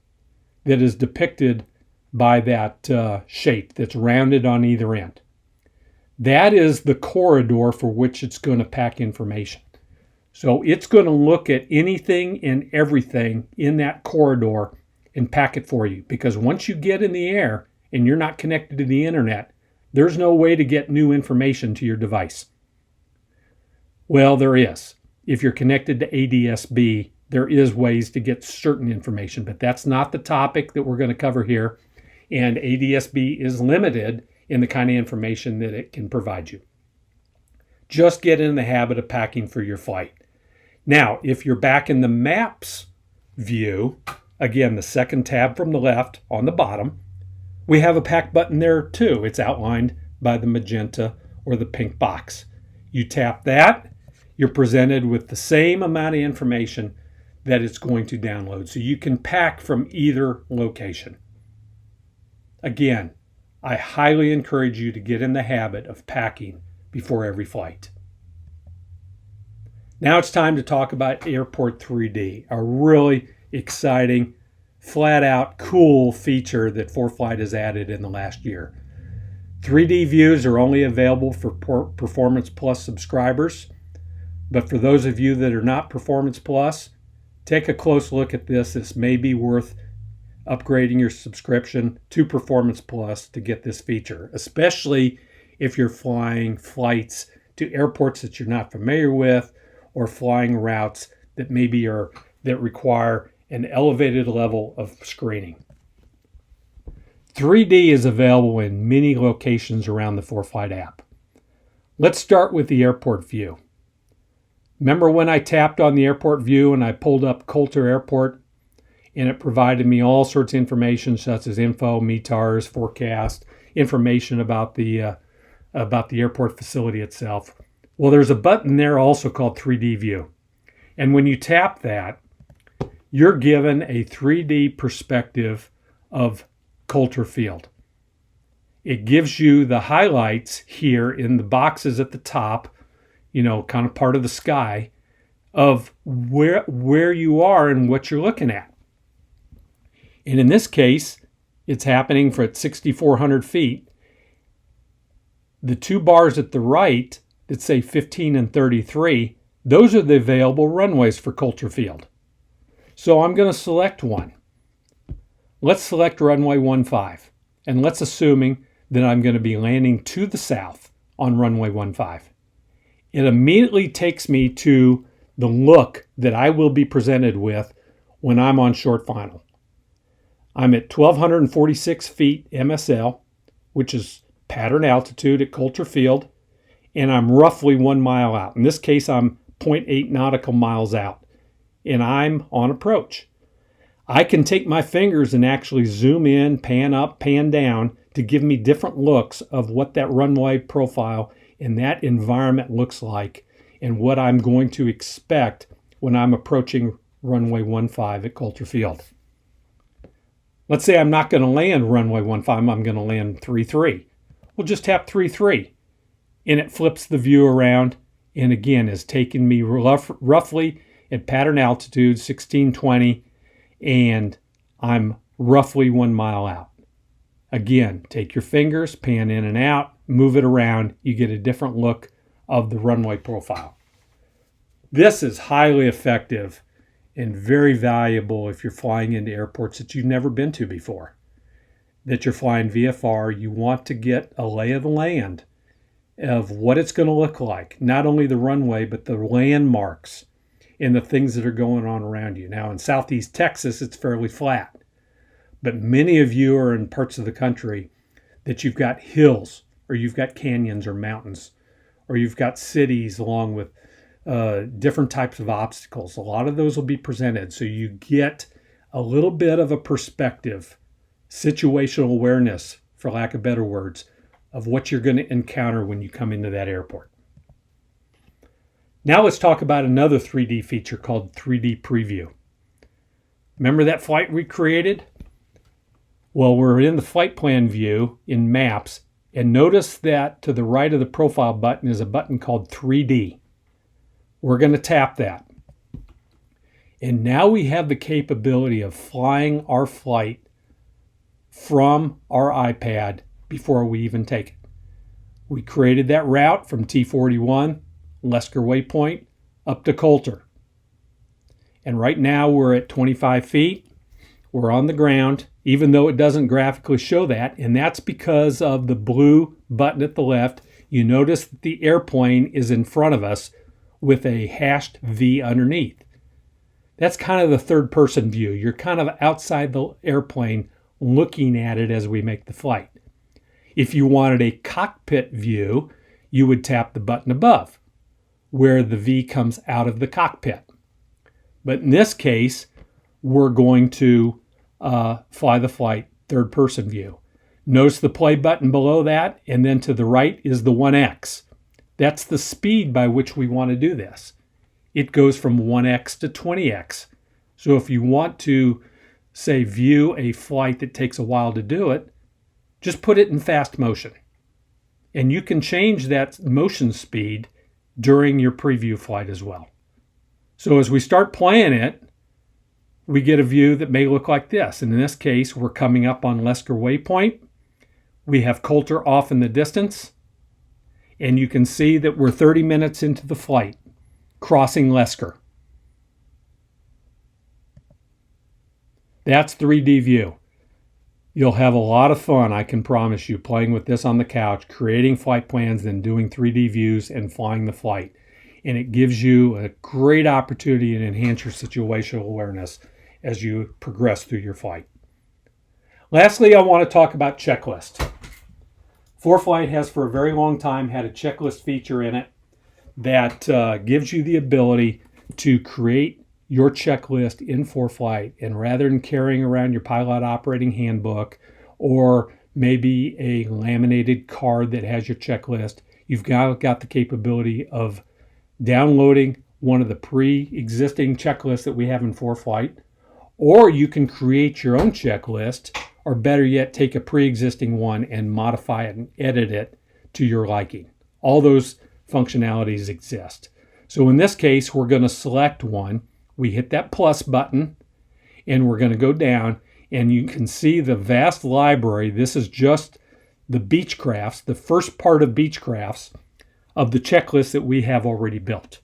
that is depicted by that shape that's rounded on either end. That is the corridor for which it's going to pack information. So it's going to look at anything and everything in that corridor and pack it for you. Because once you get in the air and you're not connected to the internet, there's no way to get new information to your device. Well, there is. If you're connected to ADS-B, there is ways to get certain information, but that's not the topic that we're going to cover here. And ADS-B is limited in the kind of information that it can provide you. Just get in the habit of packing for your flight. Now, if you're back in the maps view, again, the second tab from the left on the bottom, we have a pack button there too. It's outlined by the magenta or the pink box. You tap that, you're presented with the same amount of information that it's going to download. So you can pack from either location. Again, I highly encourage you to get in the habit of packing before every flight. Now it's time to talk about Airport 3D, a really exciting, flat out cool feature that Foreflight has added in the last year. 3D views are only available for Performance Plus subscribers, but for those of you that are not Performance Plus, take a close look at this. This may be worth upgrading your subscription to Performance Plus to get this feature, especially if you're flying flights to airports that you're not familiar with or flying routes that that require an elevated level of screening. 3D is available in many locations around the Foreflight app. Let's start with the airport view. Remember when I tapped on the airport view and I pulled up Coulter Airport and it provided me all sorts of information such as info, METARs, forecast, information about the airport facility itself. Well, there's a button there also called 3D View. And when you tap that, you're given a 3D perspective of Coulter Field. It gives you the highlights here in the boxes at the top, kind of part of the sky, of where you are and what you're looking at. And in this case, it's happening at 6,400 feet. The two bars at the right that say 15 and 33, those are the available runways for Coulter Field. So I'm going to select one. Let's select runway 15, and let's assuming that I'm going to be landing to the south on runway 15. It immediately takes me to the look that I will be presented with when I'm on short final. I'm at 1,246 feet MSL, which is pattern altitude at Coulter Field, and I'm roughly 1 mile out. In this case, I'm 0.8 nautical miles out, and I'm on approach. I can take my fingers and actually zoom in, pan up, pan down to give me different looks of what that runway profile and that environment looks like and what I'm going to expect when I'm approaching runway 15 at Coulter Field. Let's say I'm not going to land runway 15, I'm going to land 33. We'll just tap 33 and it flips the view around and again is taking me roughly at pattern altitude 1620 and I'm roughly 1 mile out. Again, take your fingers, pan in and out, move it around, you get a different look of the runway profile. This is highly effective and very valuable if you're flying into airports that you've never been to before. That you're flying VFR, you want to get a lay of the land of what it's going to look like. Not only the runway, but the landmarks and the things that are going on around you. Now in Southeast Texas, it's fairly flat. But many of you are in parts of the country that you've got hills or you've got canyons or mountains or you've got cities along with different types of obstacles. A lot of those will be presented, so you get a little bit of a perspective, situational awareness, for lack of better words, of what you're going to encounter when you come into that airport. Now let's talk about another 3D feature called 3D Preview. Remember that flight we created? Well, we're in the flight plan view in Maps, and notice that to the right of the profile button is a button called 3D. We're going to tap that. And now we have the capability of flying our flight from our iPad before we even take it. We created that route from T41, Lesker Waypoint, up to Coulter. And right now we're at 25 feet. We're on the ground, even though it doesn't graphically show that. And that's because of the blue button at the left. You notice that the airplane is in front of us with a hashed V underneath. That's kind of the third person view. You're kind of outside the airplane looking at it as we make the flight. If you wanted a cockpit view, you would tap the button above, where the V comes out of the cockpit. But in this case, we're going to fly the flight third person view. Notice the play button below that, and then to the right is the 1x. That's the speed by which we want to do this. It goes from 1x to 20x. So if you want to, say, view a flight that takes a while to do it, just put it in fast motion. And you can change that motion speed during your preview flight as well. So as we start playing it, we get a view that may look like this. And in this case, we're coming up on Lesker Waypoint. We have Coulter off in the distance. And you can see that we're 30 minutes into the flight, crossing Lesker. That's 3D view. You'll have a lot of fun, I can promise you, playing with this on the couch, creating flight plans, then doing 3D views and flying the flight. And it gives you a great opportunity to enhance your situational awareness as you progress through your flight. Lastly, I want to talk about checklist. Foreflight has for a very long time had a checklist feature in it that gives you the ability to create your checklist in Foreflight, and rather than carrying around your pilot operating handbook or maybe a laminated card that has your checklist, you've got the capability of downloading one of the pre-existing checklists that we have in Foreflight, or you can create your own checklist, or better yet, take a pre-existing one and modify it and edit it to your liking. All those functionalities exist. So in this case, we're going to select one. We hit that plus button, and we're going to go down, and you can see the vast library. This is just the Beechcrafts, the first part of Beechcrafts of the checklist that we have already built.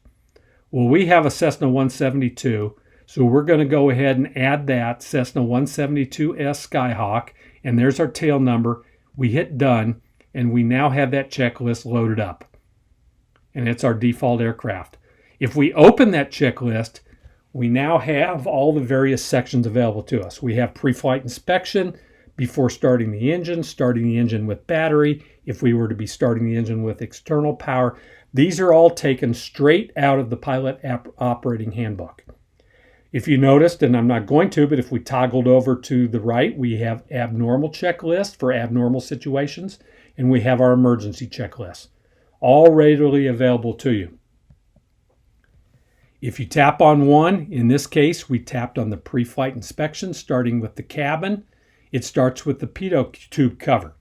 Well, we have a Cessna 172, so we're going to go ahead and add that Cessna 172S Skyhawk, and there's our tail number. We hit done, and we now have that checklist loaded up, and it's our default aircraft. If we open that checklist, we now have all the various sections available to us. We have pre-flight inspection before starting the engine with battery, if we were to be starting the engine with external power. These are all taken straight out of the pilot operating handbook. If you noticed, and I'm not going to, but if we toggled over to the right, we have abnormal checklist for abnormal situations, and we have our emergency checklist, all readily available to you. If you tap on one, in this case, we tapped on the pre-flight inspection, starting with the cabin. It starts with the pitot tube cover.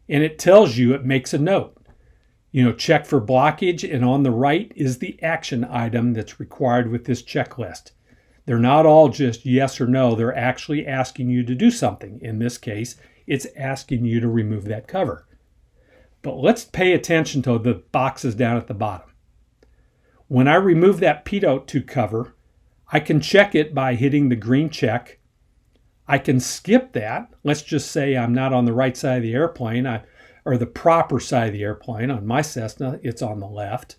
And it tells you, it makes a note. Check for blockage, and on the right is the action item that's required with this checklist. They're not all just yes or no. They're actually asking you to do something. In this case, it's asking you to remove that cover. But let's pay attention to the boxes down at the bottom. When I remove that pitot tube cover, I can check it by hitting the green check. I can skip that. Let's just say I'm not on the right side of the airplane, or the proper side of the airplane. On my Cessna, it's on the left.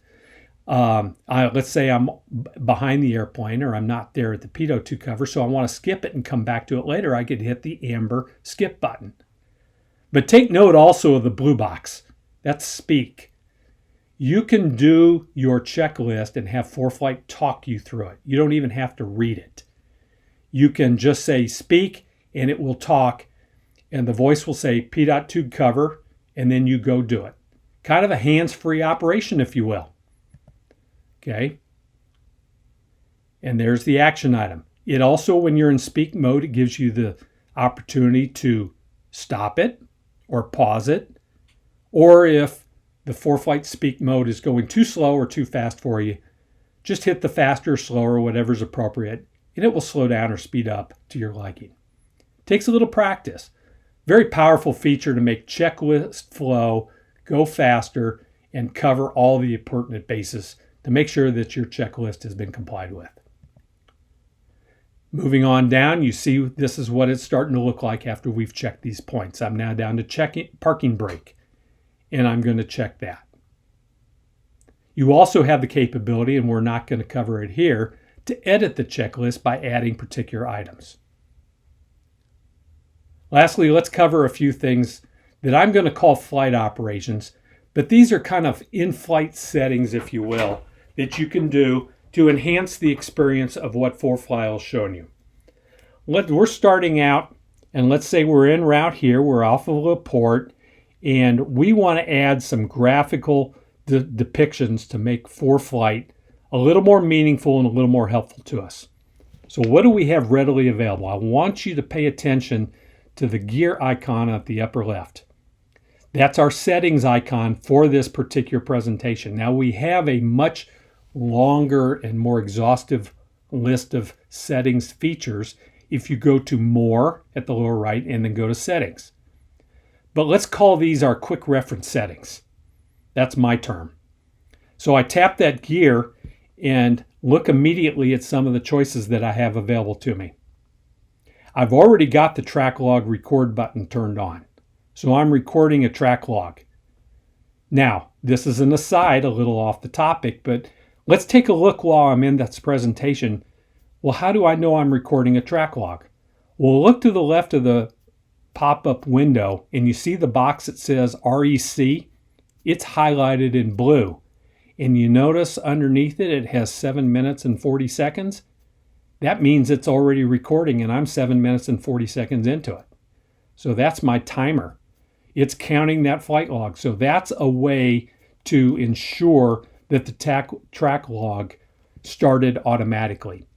Let's say I'm behind the airplane, or I'm not there at the pitot tube cover, so I want to skip it and come back to it later. I could hit the amber skip button. But take note also of the blue box. That's speak. You can do your checklist and have Foreflight talk you through it. You don't even have to read it. You can just say speak and it will talk, and the voice will say P.2 cover, and then you go do it. Kind of a hands-free operation, if you will. Okay. And there's the action item. It also, when you're in speak mode, it gives you the opportunity to stop it or pause it. Or if the Foreflight speak mode is going too slow or too fast for you, just hit the faster or slower, whatever's appropriate, and it will slow down or speed up to your liking. Takes a little practice. Very powerful feature to make checklist flow go faster and cover all the pertinent bases to make sure that your checklist has been complied with. Moving on down, you see this is what it's starting to look like after we've checked these points. I'm now down to parking brake, and I'm going to check that. You also have the capability, and we're not going to cover it here, to edit the checklist by adding particular items. Lastly, let's cover a few things that I'm going to call flight operations, but these are kind of in-flight settings, if you will, that you can do to enhance the experience of what Foreflight has shown you. We're starting out, and let's say we're en route here, we're off of LaPorte, and we want to add some graphical depictions to make Foreflight a little more meaningful and a little more helpful to us. So what do we have readily available? I want you to pay attention to the gear icon at the upper left. That's our settings icon for this particular presentation. Now we have a much longer and more exhaustive list of settings features if you go to More at the lower right and then go to Settings. But let's call these our quick reference settings. That's my term. So I tap that gear and look immediately at some of the choices that I have available to me. I've already got the track log record button turned on. So I'm recording a track log. Now, this is an aside, a little off the topic, but let's take a look while I'm in this presentation. Well, how do I know I'm recording a track log? Well, look to the left of the pop-up window and you see the box that says REC. It's highlighted in blue. And you notice underneath it, it has 7 minutes and 40 seconds. That means it's already recording and I'm 7 minutes and 40 seconds into it. So that's my timer. It's counting that flight log. So that's a way to ensure that the track log started automatically.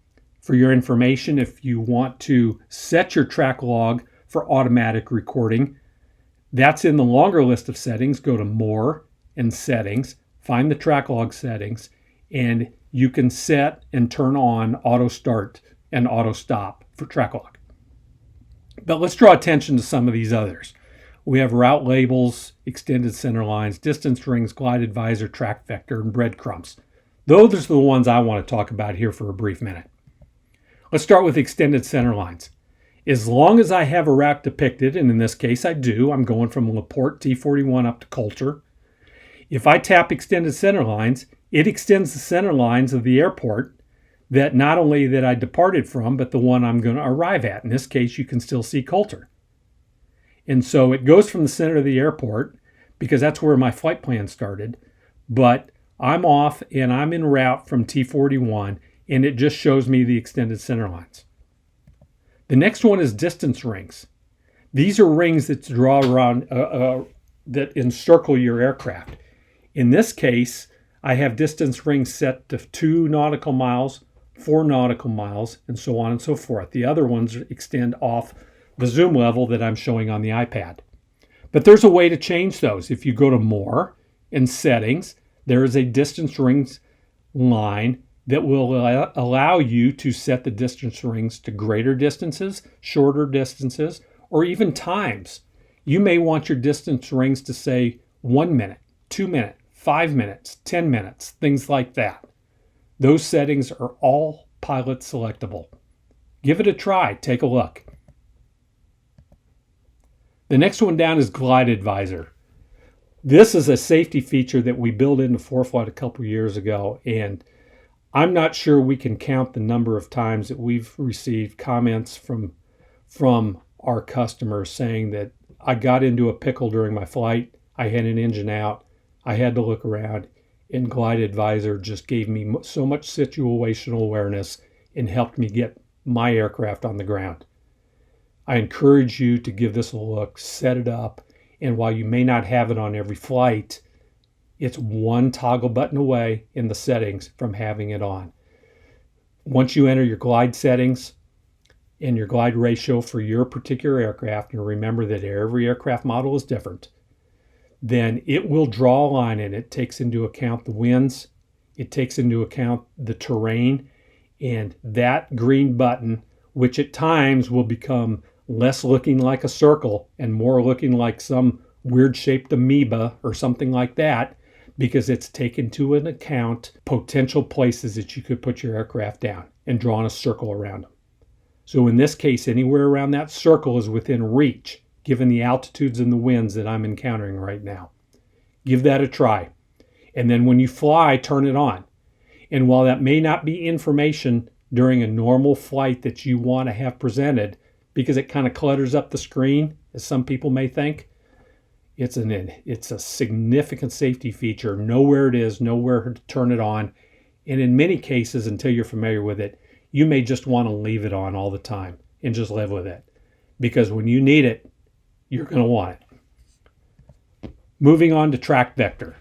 For your information, if you want to set your track log for automatic recording, that's in the longer list of settings. Go to More and Settings, find the track log settings, and you can set and turn on auto start and auto stop for track log. But let's draw attention to some of these others. We have route labels, extended center lines, distance rings, glide advisor, track vector, and breadcrumbs. Those are the ones I want to talk about here for a brief minute. Let's start with extended center lines. As long as I have a route depicted, and in this case I do, I'm going from LaPorte T41 up to Coulter. If I tap extended center lines, it extends the center lines of the airport that not only that I departed from, but the one I'm going to arrive at. In this case, you can still see Coulter. And so it goes from the center of the airport because that's where my flight plan started. But I'm off and I'm en route from T41 and it just shows me the extended center lines. The next one is distance rings. These are rings that draw around, that encircle your aircraft. In this case, I have distance rings set to 2 nautical miles, 4 nautical miles, and so on and so forth. The other ones extend off the zoom level that I'm showing on the iPad. But there's a way to change those. If you go to More and Settings, there is a distance rings line that will allow you to set the distance rings to greater distances, shorter distances, or even times. You may want your distance rings to say 1 minute, 2 minutes, 5 minutes, 10 minutes, things like that. Those settings are all pilot selectable. Give it a try. Take a look. The next one down is Glide Advisor. This is a safety feature that we built into Foreflight a couple years ago, and I'm not sure we can count the number of times that we've received comments from our customers saying that I got into a pickle during my flight, I had an engine out, I had to look around, and Glide Advisor just gave me so much situational awareness and helped me get my aircraft on the ground. I encourage you to give this a look, set it up, and while you may not have it on every flight, it's one toggle button away in the settings from having it on. Once you enter your glide settings and your glide ratio for your particular aircraft, and remember that every aircraft model is different, then it will draw a line, and it takes into account the winds, it takes into account the terrain, and that green button, which at times will become less looking like a circle and more looking like some weird shaped amoeba or something like that, because it's taken into account potential places that you could put your aircraft down and drawn a circle around them. So in this case, anywhere around that circle is within reach, given the altitudes and the winds that I'm encountering right now. Give that a try. And then when you fly, turn it on. And while that may not be information during a normal flight that you want to have presented, because it kind of clutters up the screen, as some people may think, it's a significant safety feature. Know where it is, know where to turn it on. And in many cases, until you're familiar with it, you may just want to leave it on all the time and just live with it. Because when you need it, you're going to want it. Moving on to track vector.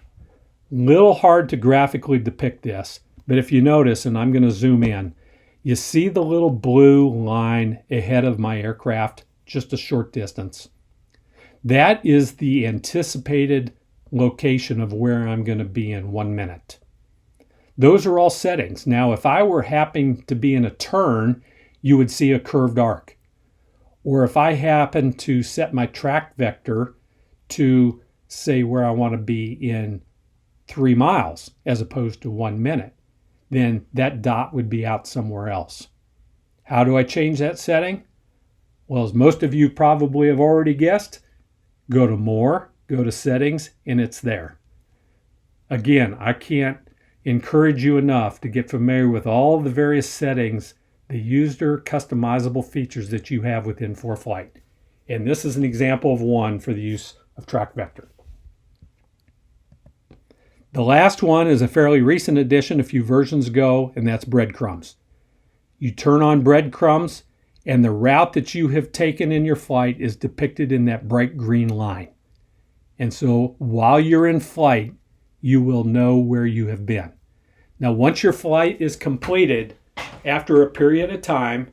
Little hard to graphically depict this, but if you notice, and I'm going to zoom in, you see the little blue line ahead of my aircraft, just a short distance. That is the anticipated location of where I'm going to be in 1 minute. Those are all settings. Now, if I were happening to be in a turn, you would see a curved arc. Or if I happen to set my track vector to say where I want to be in 3 miles as opposed to 1 minute, then that dot would be out somewhere else. How do I change that setting? Well, as most of you probably have already guessed, go to More, go to Settings, and it's there. Again, I can't encourage you enough to get familiar with all of the various settings, the user customizable features that you have within Foreflight. And this is an example of one for the use of track vector. The last one is a fairly recent addition, a few versions ago, and that's breadcrumbs. You turn on breadcrumbs, and the route that you have taken in your flight is depicted in that bright green line. And so while you're in flight, you will know where you have been. Now, once your flight is completed, after a period of time,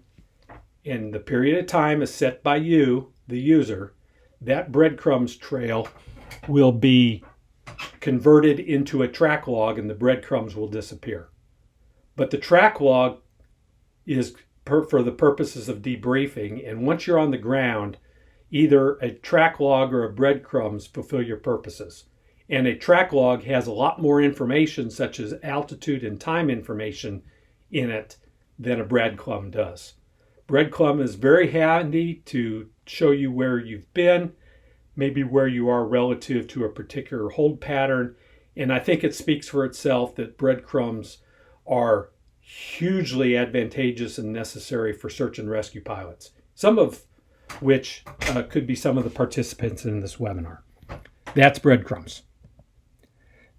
and the period of time is set by you, the user, that breadcrumbs trail will be converted into a track log, and the breadcrumbs will disappear. But the track log is for the purposes of debriefing, and once you're on the ground, either a track log or a breadcrumbs fulfill your purposes. And a track log has a lot more information, such as altitude and time information, in it than a breadcrumb does. Breadcrumb is very handy to show you where you've been, maybe where you are relative to a particular hold pattern. And I think it speaks for itself that breadcrumbs are hugely advantageous and necessary for search and rescue pilots, some of which could be some of the participants in this webinar. That's breadcrumbs.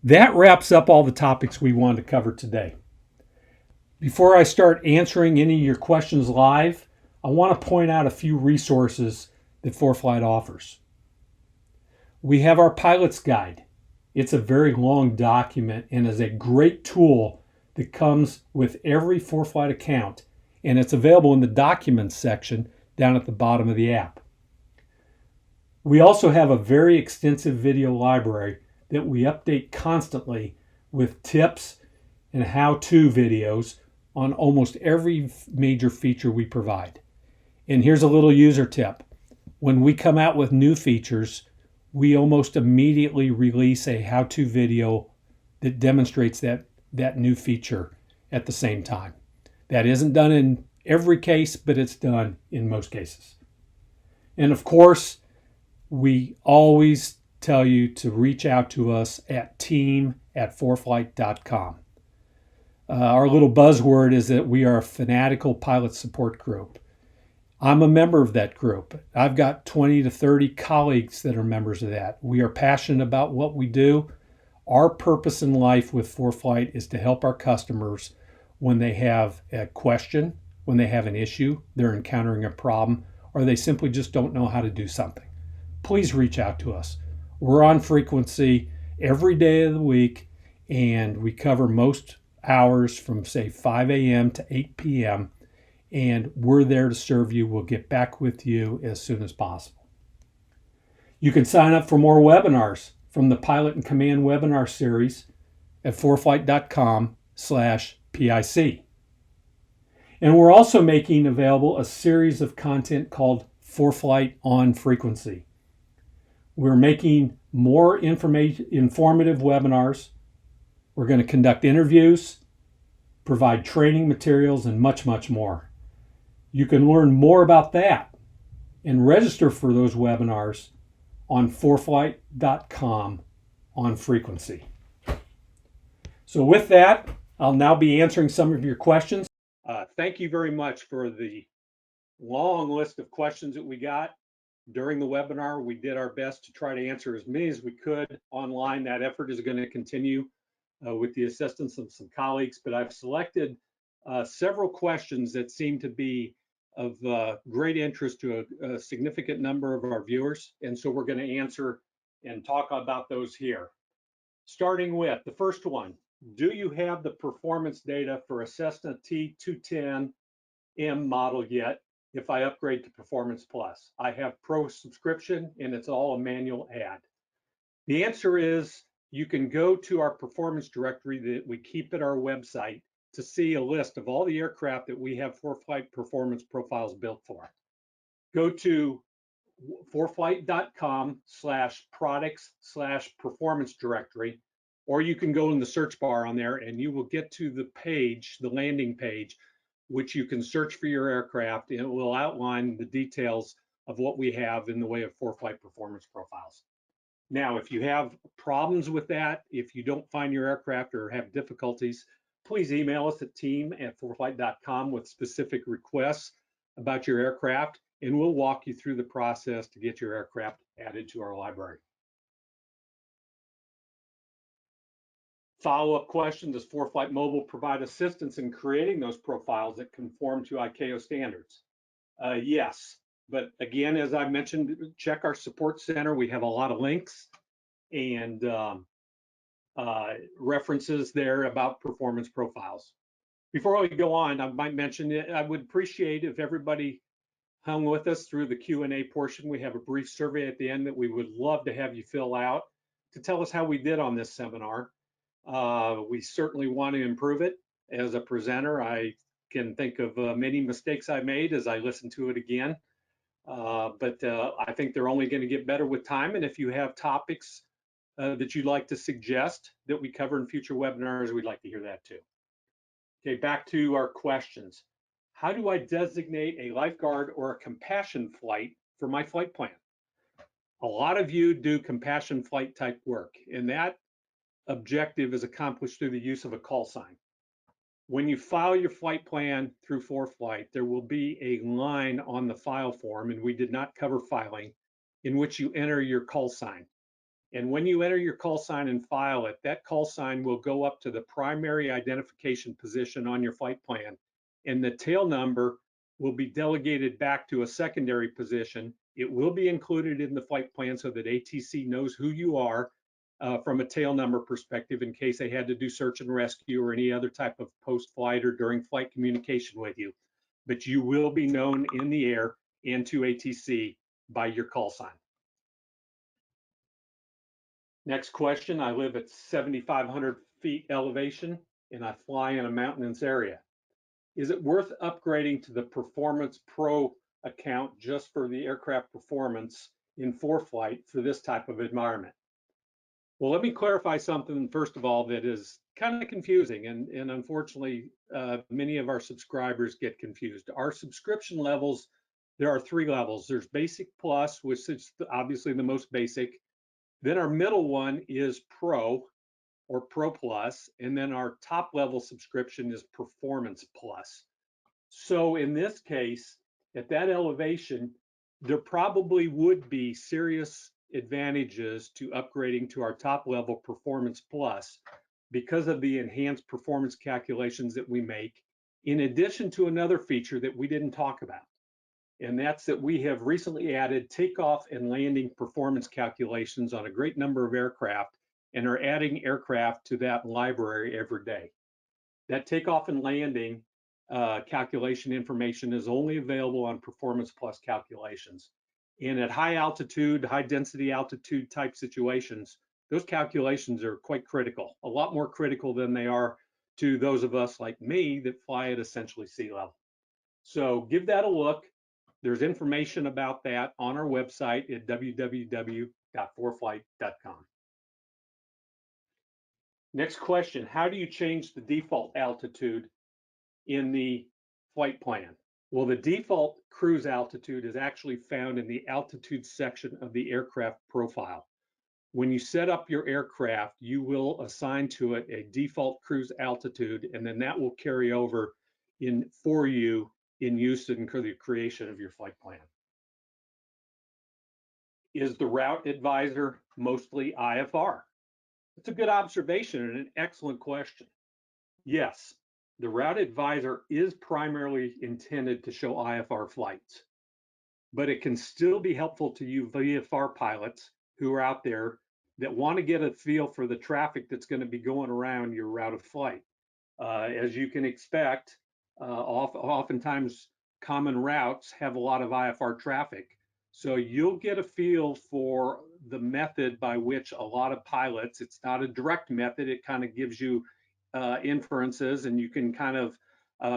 That wraps up all the topics we wanted to cover today. Before I start answering any of your questions live, I want to point out a few resources that Foreflight offers. We have our pilot's guide. It's a very long document and is a great tool that comes with every Foreflight account, and it's available in the documents section down at the bottom of the app. We also have a very extensive video library that we update constantly with tips and how-to videos on almost every major feature we provide. And here's a little user tip. When we come out with new features, we almost immediately release a how-to video that demonstrates that new feature at the same time. That isn't done in every case, but it's done in most cases. And of course, we always tell you to reach out to us at team@foreflight.com. Our little buzzword is that we are a fanatical pilot support group. I'm a member of that group. I've got 20 to 30 colleagues that are members of that. We are passionate about what we do. Our purpose in life with Foreflight is to help our customers when they have a question, when they have an issue, they're encountering a problem, or they simply just don't know how to do something. Please reach out to us. We're on frequency every day of the week, and we cover most hours from, say, 5 a.m. to 8 p.m., and we're there to serve you. We'll get back with you as soon as possible. You can sign up for more webinars from the Pilot and Command webinar series at foreflight.com/PIC. And we're also making available a series of content called Foreflight on Frequency. We're making more informative webinars. We're going to conduct interviews, provide training materials, and much, much more. You can learn more about that and register for those webinars on foreflight.com on frequency. So with that, I'll now be answering some of your questions. Thank you very much for the long list of questions that we got during the webinar. We did our best to try to answer as many as we could online. That effort is going to continue with the assistance of some colleagues, but I've selected several questions that seem to be of great interest to a significant number of our viewers. And so we're going to answer and talk about those here. Starting with the first one, do you have the performance data for a Cessna T210M model yet if I upgrade to Performance Plus? I have Pro subscription and it's all a manual add. The answer is you can go to our performance directory that we keep at our website to see a list of all the aircraft that we have Foreflight performance profiles built for. Go to foreflight.com/products/performance directory, or you can go in the search bar on there and you will get to the page, the landing page, which you can search for your aircraft, and it will outline the details of what we have in the way of Foreflight performance profiles. Now, if you have problems with that, if you don't find your aircraft or have difficulties, please email us at team@foreflight.com with specific requests about your aircraft, and we'll walk you through the process to get your aircraft added to our library. Follow-up question, does Foreflight Mobile provide assistance in creating those profiles that conform to ICAO standards? Yes. But again, as I mentioned, check our support center. We have a lot of links and references there about performance profiles. Before we go on, I might mention that I would appreciate if everybody hung with us through the Q&A portion. We have a brief survey at the end that we would love to have you fill out to tell us how we did on this seminar. We certainly want to improve it. As a presenter, I can think of many mistakes I made as I listen to it again. But I think they're only going to get better with time. And if you have topics that you'd like to suggest that we cover in future webinars, we'd like to hear that too. Okay, back to our questions. How do I designate a lifeguard or a compassion flight for my flight plan? A lot of you do compassion flight type work, and that objective is accomplished through the use of a call sign. When you file your flight plan through Foreflight, there will be a line on the file form, and we did not cover filing, in which you enter your call sign. And when you enter your call sign and file it, that call sign will go up to the primary identification position on your flight plan, and the tail number will be delegated back to a secondary position. It will be included in the flight plan so that ATC knows who you are from a tail number perspective in case they had to do search and rescue or any other type of post-flight or during flight communication with you. But you will be known in the air and to ATC by your call sign. Next question, I live at 7,500 feet elevation and I fly in a mountainous area. Is it worth upgrading to the Performance Pro account just for the aircraft performance in Foreflight for this type of environment? Well, let me clarify something, first of all, that is kind of confusing, and unfortunately, many of our subscribers get confused. Our subscription levels, there are 3 levels. There's Basic Plus, which is obviously the most basic. Then our middle one is Pro or Pro Plus, and then our top level subscription is Performance Plus. So in this case, at that elevation, there probably would be serious advantages to upgrading to our top level Performance Plus because of the enhanced performance calculations that we make, in addition to another feature that we didn't talk about. And that's that we have recently added takeoff and landing performance calculations on a great number of aircraft and are adding aircraft to that library every day. That takeoff and landing calculation information is only available on Performance Plus calculations. And at high altitude, high density altitude type situations, those calculations are quite critical, a lot more critical than they are to those of us like me that fly at essentially sea level. So give that a look. There's information about that on our website at www.foreflight.com. Next question, how do you change the default altitude in the flight plan? Well, the default cruise altitude is actually found in the altitude section of the aircraft profile. When you set up your aircraft, you will assign to it a default cruise altitude, and then that will carry over for you in use in the creation of your flight plan. Is the route advisor mostly IFR? It's a good observation and an excellent question. Yes, the route advisor is primarily intended to show IFR flights, but it can still be helpful to you VFR pilots who are out there that want to get a feel for the traffic that's going to be going around your route of flight. As you can expect, oftentimes common routes have a lot of IFR traffic. So you'll get a feel for the method by which a lot of pilots, it's not a direct method, it kind of gives you inferences, and you can kind of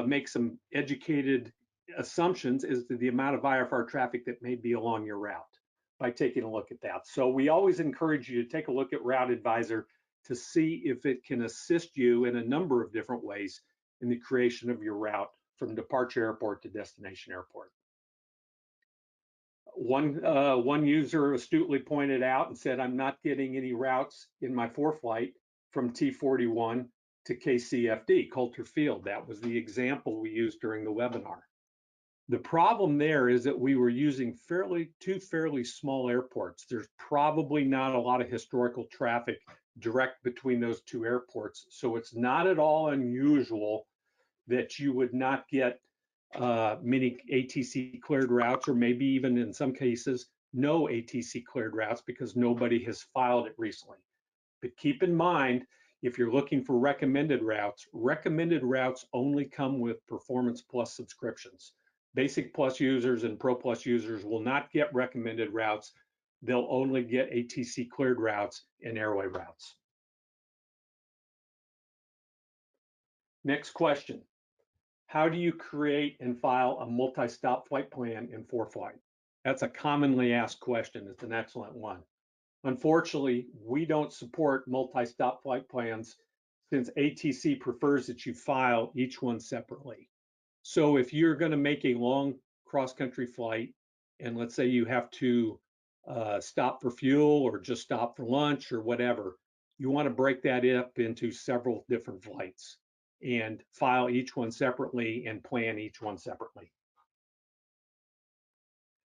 make some educated assumptions as to the amount of IFR traffic that may be along your route by taking a look at that. So we always encourage you to take a look at Route Advisor to see if it can assist you in a number of different ways in the creation of your route from departure airport to destination airport. One user astutely pointed out and said, I'm not getting any routes in my Foreflight from T41 to KCFD, Coulter Field. That was the example we used during the webinar. The problem there is that we were using two fairly small airports. There's probably not a lot of historical traffic direct between those two airports. So it's not at all unusual that you would not get many ATC cleared routes, or maybe even in some cases, no ATC cleared routes because nobody has filed it recently. But keep in mind, if you're looking for recommended routes only come with Performance Plus subscriptions. Basic Plus users and Pro Plus users will not get recommended routes. They'll only get ATC cleared routes and airway routes. Next question. How do you create and file a multi-stop flight plan in Foreflight? That's a commonly asked question. It's an excellent one. Unfortunately, we don't support multi-stop flight plans since ATC prefers that you file each one separately. So if you're going to make a long cross-country flight, and let's say you have to stop for fuel or just stop for lunch or whatever, you want to break that up into several different flights and file each one separately and plan each one separately.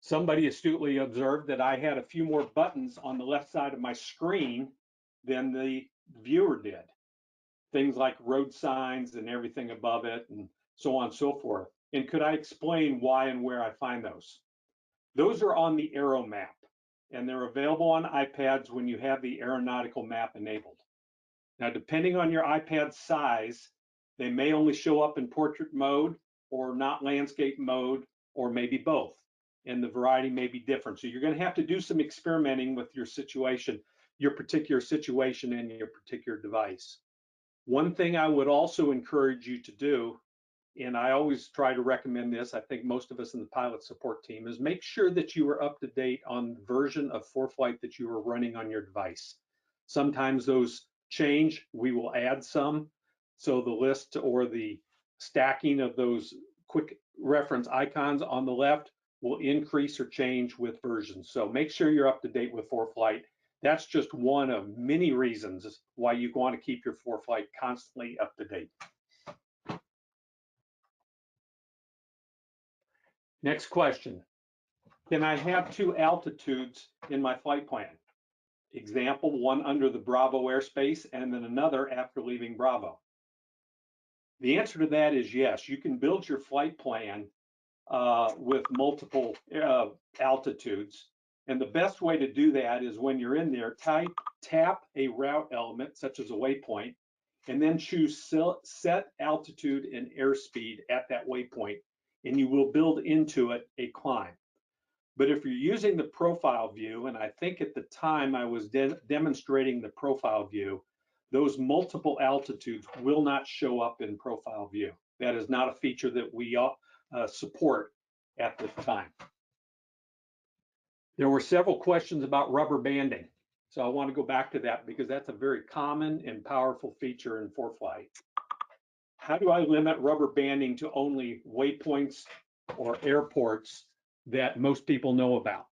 Somebody astutely observed that I had a few more buttons on the left side of my screen than the viewer did. Things like road signs and everything above it and so on and so forth. And could I explain why and where I find those? Those are on the Aero map, and they're available on iPads when you have the aeronautical map enabled. Now, depending on your iPad size, they may only show up in portrait mode or not landscape mode, or maybe both. And the variety may be different. So you're going to have to do some experimenting with your situation, your particular situation and your particular device. One thing I would also encourage you to do, and I always try to recommend this, I think most of us in the pilot support team, is make sure that you are up to date on the version of Foreflight that you are running on your device. Sometimes those change, we will add some. So the list or the stacking of those quick reference icons on the left will increase or change with versions. So make sure you're up to date with Foreflight. That's just one of many reasons why you want to keep your Foreflight constantly up to date. Next question. Can I have two altitudes in my flight plan? Example, one under the Bravo airspace and then another after leaving Bravo. The answer to that is yes. You can build your flight plan with multiple altitudes. And the best way to do that is when you're in there, tap a route element, such as a waypoint, and then choose set altitude and airspeed at that waypoint, and you will build into it a climb. But if you're using the profile view, and I think at the time I was demonstrating the profile view, those multiple altitudes will not show up in profile view. That is not a feature that we support at this time. There were several questions about rubber banding. So I want to go back to that because that's a very common and powerful feature in Foreflight. How do I limit rubber banding to only waypoints or airports that most people know about?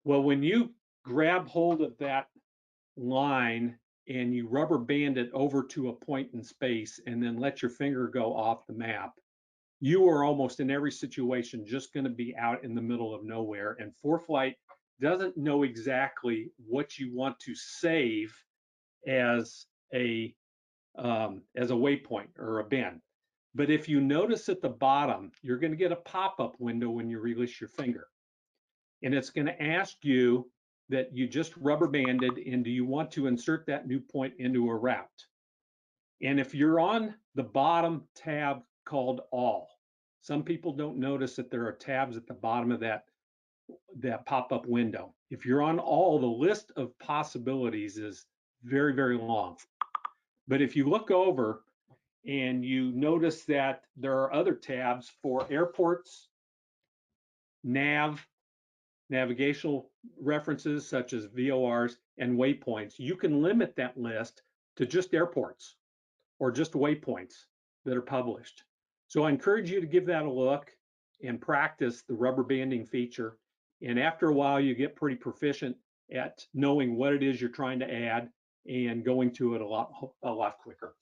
Well, when you grab hold of that line and you rubber band it over to a point in space and then let your finger go off the map, you are almost in every situation just going to be out in the middle of nowhere. And Foreflight doesn't know exactly what you want to save as a waypoint or a bend. But if you notice at the bottom, you're going to get a pop-up window when you release your finger. And it's going to ask you that you just rubber banded and do you want to insert that new point into a route? And if you're on the bottom tab called all, some people don't notice that there are tabs at the bottom of that pop-up window. If you're on all, the list of possibilities is very, very long. But if you look over and you notice that there are other tabs for airports, navigational references such as VORs and waypoints, you can limit that list to just airports or just waypoints that are published. So I encourage you to give that a look and practice the rubber banding feature. And after a while, you get pretty proficient at knowing what it is you're trying to add and going to it a lot quicker.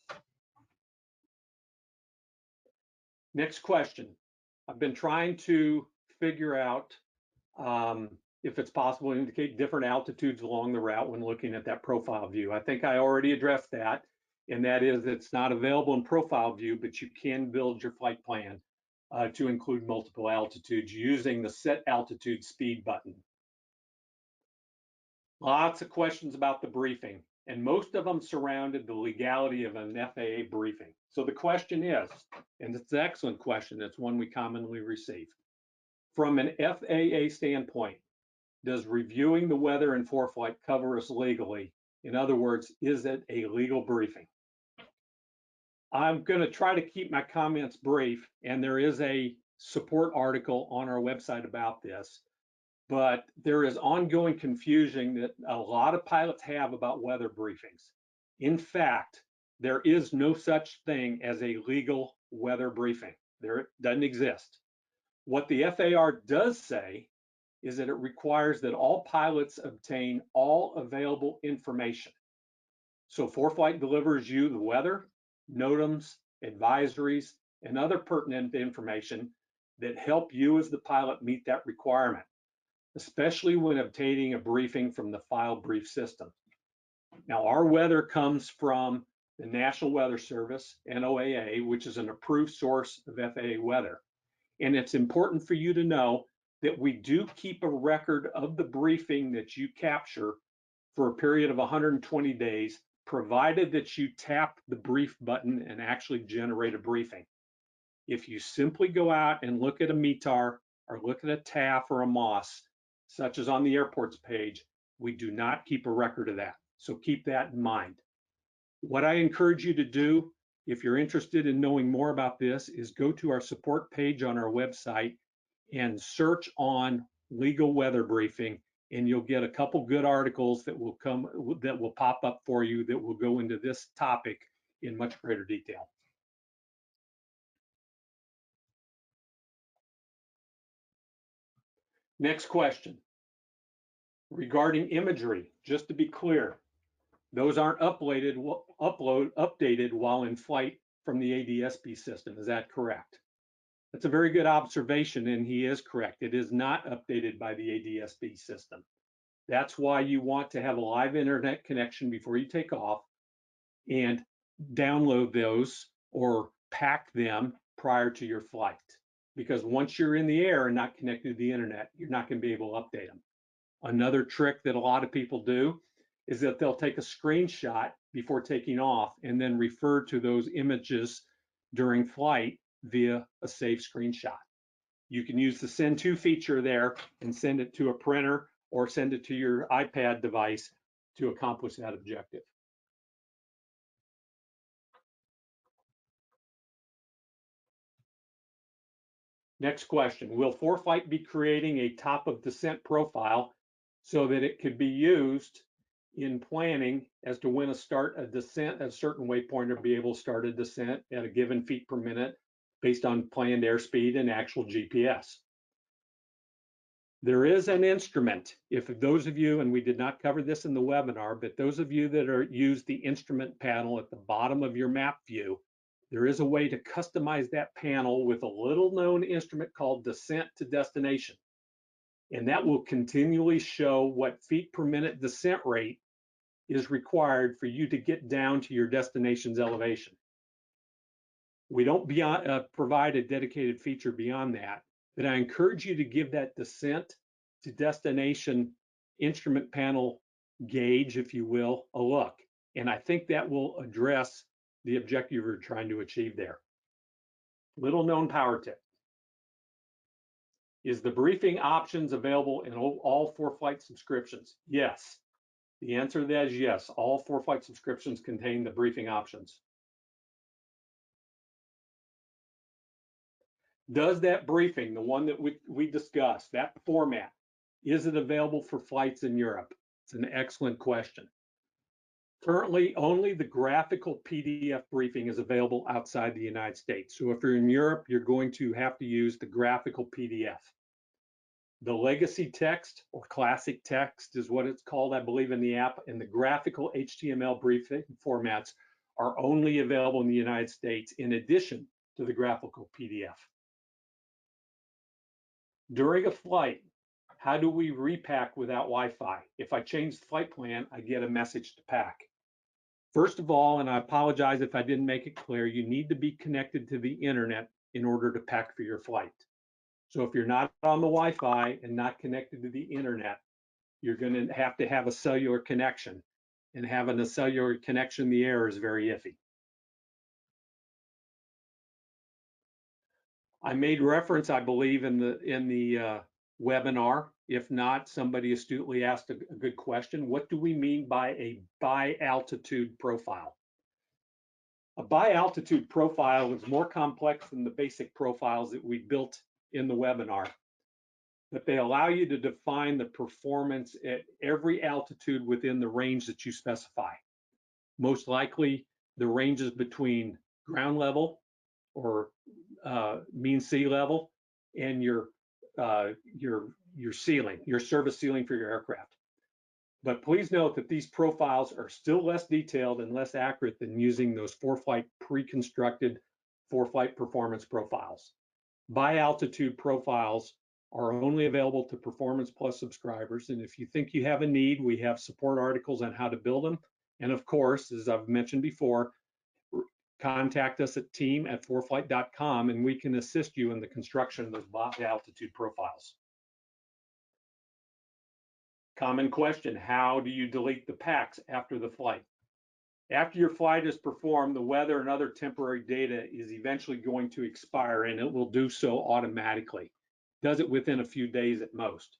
Next question. I've been trying to figure out if it's possible to indicate different altitudes along the route when looking at that profile view. I think I already addressed that, and that is it's not available in profile view, but you can build your flight plan to include multiple altitudes using the set altitude speed button. Lots of questions about the briefing, and most of them surrounded the legality of an FAA briefing. So the question is, and it's an excellent question, it's one we commonly receive. From an FAA standpoint, does reviewing the weather in Foreflight cover us legally? In other words, is it a legal briefing? I'm going to try to keep my comments brief, and there is a support article on our website about this, but there is ongoing confusion that a lot of pilots have about weather briefings. In fact, there is no such thing as a legal weather briefing. There doesn't exist. What the FAR does say is that it requires that all pilots obtain all available information. So Foreflight delivers you the weather, NOTAMs, advisories, and other pertinent information that help you as the pilot meet that requirement, especially when obtaining a briefing from the file brief system. Now, our weather comes from the National Weather Service, NOAA, which is an approved source of FAA weather. And it's important for you to know that we do keep a record of the briefing that you capture for a period of 120 days, provided that you tap the brief button and actually generate a briefing. If you simply go out and look at a METAR or look at a TAF or a MOS, such as on the airports page, we do not keep a record of that. So keep that in mind. What I encourage you to do, if you're interested in knowing more about this, is go to our support page on our website and search on legal weather briefing, and you'll get a couple good articles that will pop up for you that will go into this topic in much greater detail. Next question. Regarding imagery, just to be clear, those aren't updated while in flight from the ADSB system. Is that correct? That's a very good observation, and he is correct. It is not updated by the ADS-B system. That's why you want to have a live internet connection before you take off and download those or pack them prior to your flight. Because once you're in the air and not connected to the internet, you're not going to be able to update them. Another trick that a lot of people do is that they'll take a screenshot before taking off and then refer to those images during flight via a saved screenshot. You can use the send to feature there and send it to a printer or send it to your iPad device to accomplish that objective. Next question, will Foreflight be creating a top of descent profile so that it could be used in planning as to when to start a descent at a certain waypoint or be able to start a descent at a given feet per minute based on planned airspeed and actual GPS? There is an instrument, if those of you, and we did not cover this in the webinar, but those of you that use the instrument panel at the bottom of your map view, there is a way to customize that panel with a little known instrument called descent to destination. And that will continually show what feet per minute descent rate is required for you to get down to your destination's elevation. We don't provide a dedicated feature beyond that, but I encourage you to give that descent to destination instrument panel gauge, if you will, a look. And I think that will address the objective you're trying to achieve there. Little known power tip. Is the briefing options available in all Foreflight subscriptions? Yes. The answer to that is yes. All Foreflight subscriptions contain the briefing options. Does that briefing, the one that we discussed, that format, is it available for flights in Europe? It's an excellent question. Currently, only the graphical PDF briefing is available outside the United States. So if you're in Europe, you're going to have to use the graphical PDF. The legacy text or classic text is what it's called, I believe, in the app, and the graphical HTML briefing formats are only available in the United States in addition to the graphical PDF. During a flight, how do we repack without Wi-Fi? If I change the flight plan, I get a message to pack. First of all, and I apologize if I didn't make it clear, you need to be connected to the internet in order to pack for your flight. So if you're not on the Wi-Fi and not connected to the internet, you're going to have a cellular connection, and having a cellular connection in the air is very iffy. I made reference, I believe, in the webinar. If not, somebody astutely asked a good question. What do we mean by a bi-altitude profile? A bi-altitude profile is more complex than the basic profiles that we built in the webinar, but they allow you to define the performance at every altitude within the range that you specify. Most likely, the ranges between ground level or mean sea level and your ceiling, your service ceiling for your aircraft. But please note that these profiles are still less detailed and less accurate than using those Foreflight pre-constructed Foreflight performance profiles. Bi-altitude profiles are only available to Performance Plus subscribers. And if you think you have a need, we have support articles on how to build them. And of course, as I've mentioned before, contact us at team@foreflight.com and we can assist you in the construction of those bi-altitude profiles. Common question, how do you delete the packs after the flight? After your flight is performed, the weather and other temporary data is eventually going to expire, and it will do so automatically. Does it within a few days at most.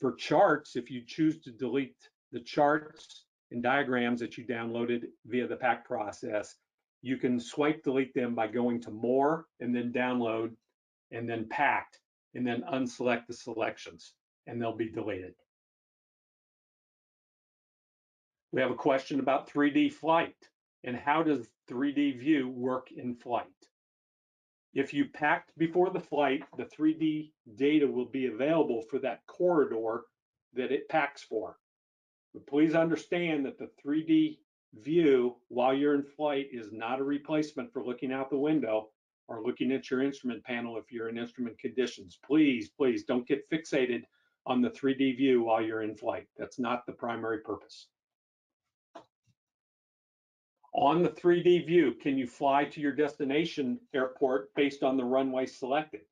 For charts, if you choose to delete the charts and diagrams that you downloaded via the pack process, you can swipe delete them by going to more and then download and then packed and then unselect the selections and they'll be deleted. We have a question about 3D flight and how does 3D view work in flight? If you packed before the flight, the 3D data will be available for that corridor that it packs for. But please understand that the 3D view while you're in flight is not a replacement for looking out the window. or looking at your instrument panel if you're in instrument conditions. Please, please don't get fixated on the 3D view while you're in flight. That's not the primary purpose. On the 3D view, can you fly to your destination airport based on the runway selected?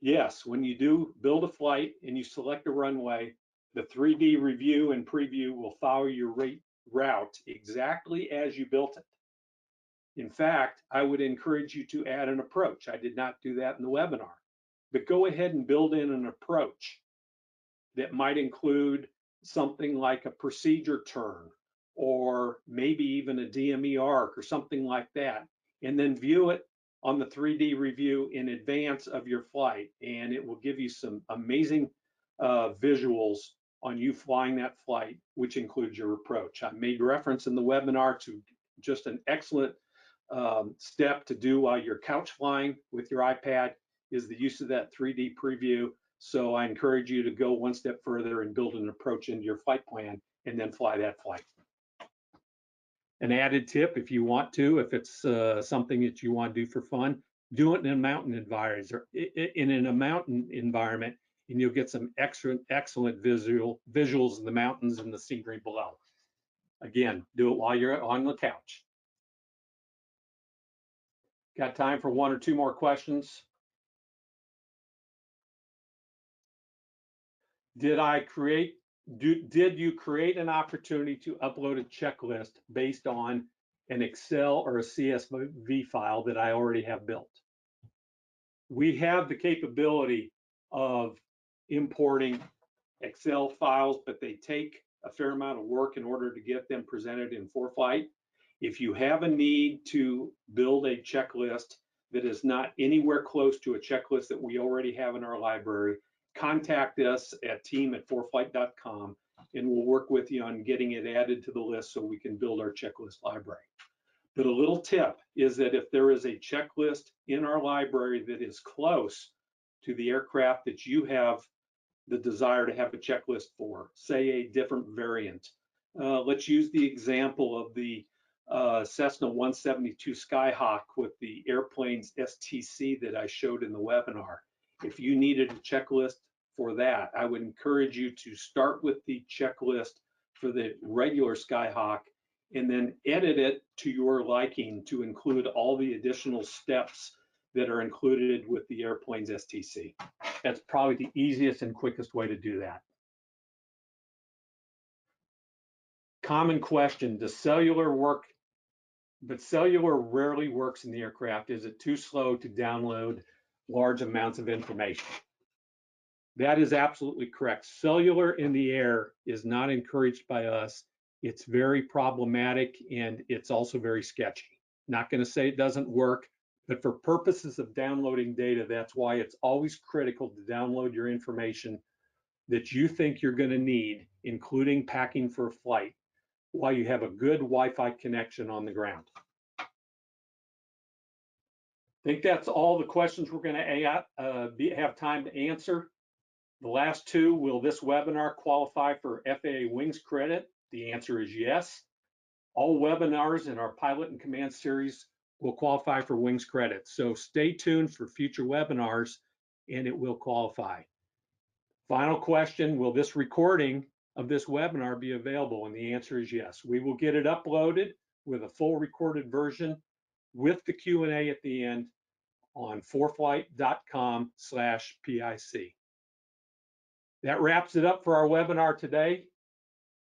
Yes, when you do build a flight and you select a runway, the 3D review and preview will follow your route exactly as you built it. In fact, I would encourage you to add an approach. I did not do that in the webinar, but go ahead and build in an approach that might include something like a procedure turn, or maybe even a DME arc or something like that, and then view it on the 3D review in advance of your flight, and it will give you some amazing visuals on you flying that flight, which includes your approach. I made reference in the webinar to just an excellent step to do while you're couch flying with your iPad is the use of that 3D preview. So I encourage you to go one step further and build an approach into your flight plan and then fly that flight. An added tip, if you want to, if it's something that you want to do for fun, do it in a mountain environment, or in a mountain environment, and you'll get some excellent visuals of the mountains and the scenery below. Again, do it while you're on the couch. Got time for one or two more questions? Did you create an opportunity to upload a checklist based on an Excel or a CSV file that I already have built? We have the capability of importing Excel files, but they take a fair amount of work in order to get them presented in Foreflight. If you have a need to build a checklist that is not anywhere close to a checklist that we already have in our library, contact us at team@foreflight.com, and we'll work with you on getting it added to the list so we can build our checklist library. But a little tip is that if there is a checklist in our library that is close to the aircraft that you have the desire to have a checklist for, say a different variant. Let's use the example of the Cessna 172 Skyhawk with the airplane's STC that I showed in the webinar. If you needed a checklist for that, I would encourage you to start with the checklist for the regular Skyhawk and then edit it to your liking to include all the additional steps that are included with the airplane's STC. That's probably the easiest and quickest way to do that. Common question, does cellular work? But cellular rarely works in the aircraft. Is it too slow to download large amounts of information? That is absolutely correct. Cellular in the air is not encouraged by us. It's very problematic and it's also very sketchy. Not going to say it doesn't work, but for purposes of downloading data, that's why it's always critical to download your information that you think you're going to need, including packing for a flight, while you have a good Wi-Fi connection on the ground. I think that's all the questions we're going to have time to answer. The last two, will this webinar qualify for FAA Wings credit? The answer is yes. All webinars in our pilot and command series will qualify for Wings credit. So stay tuned for future webinars and it will qualify. Final question, will this recording of this webinar be available? And the answer is yes. We will get it uploaded with a full recorded version with the Q&A at the end on foreflight.com/PIC. That wraps it up for our webinar today.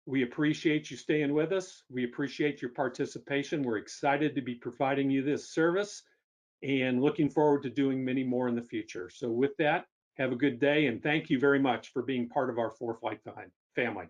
We appreciate you staying with us. We appreciate your participation. We're excited to be providing you this service and looking forward to doing many more in the future. So with that, have a good day and thank you very much for being part of our Foreflight family.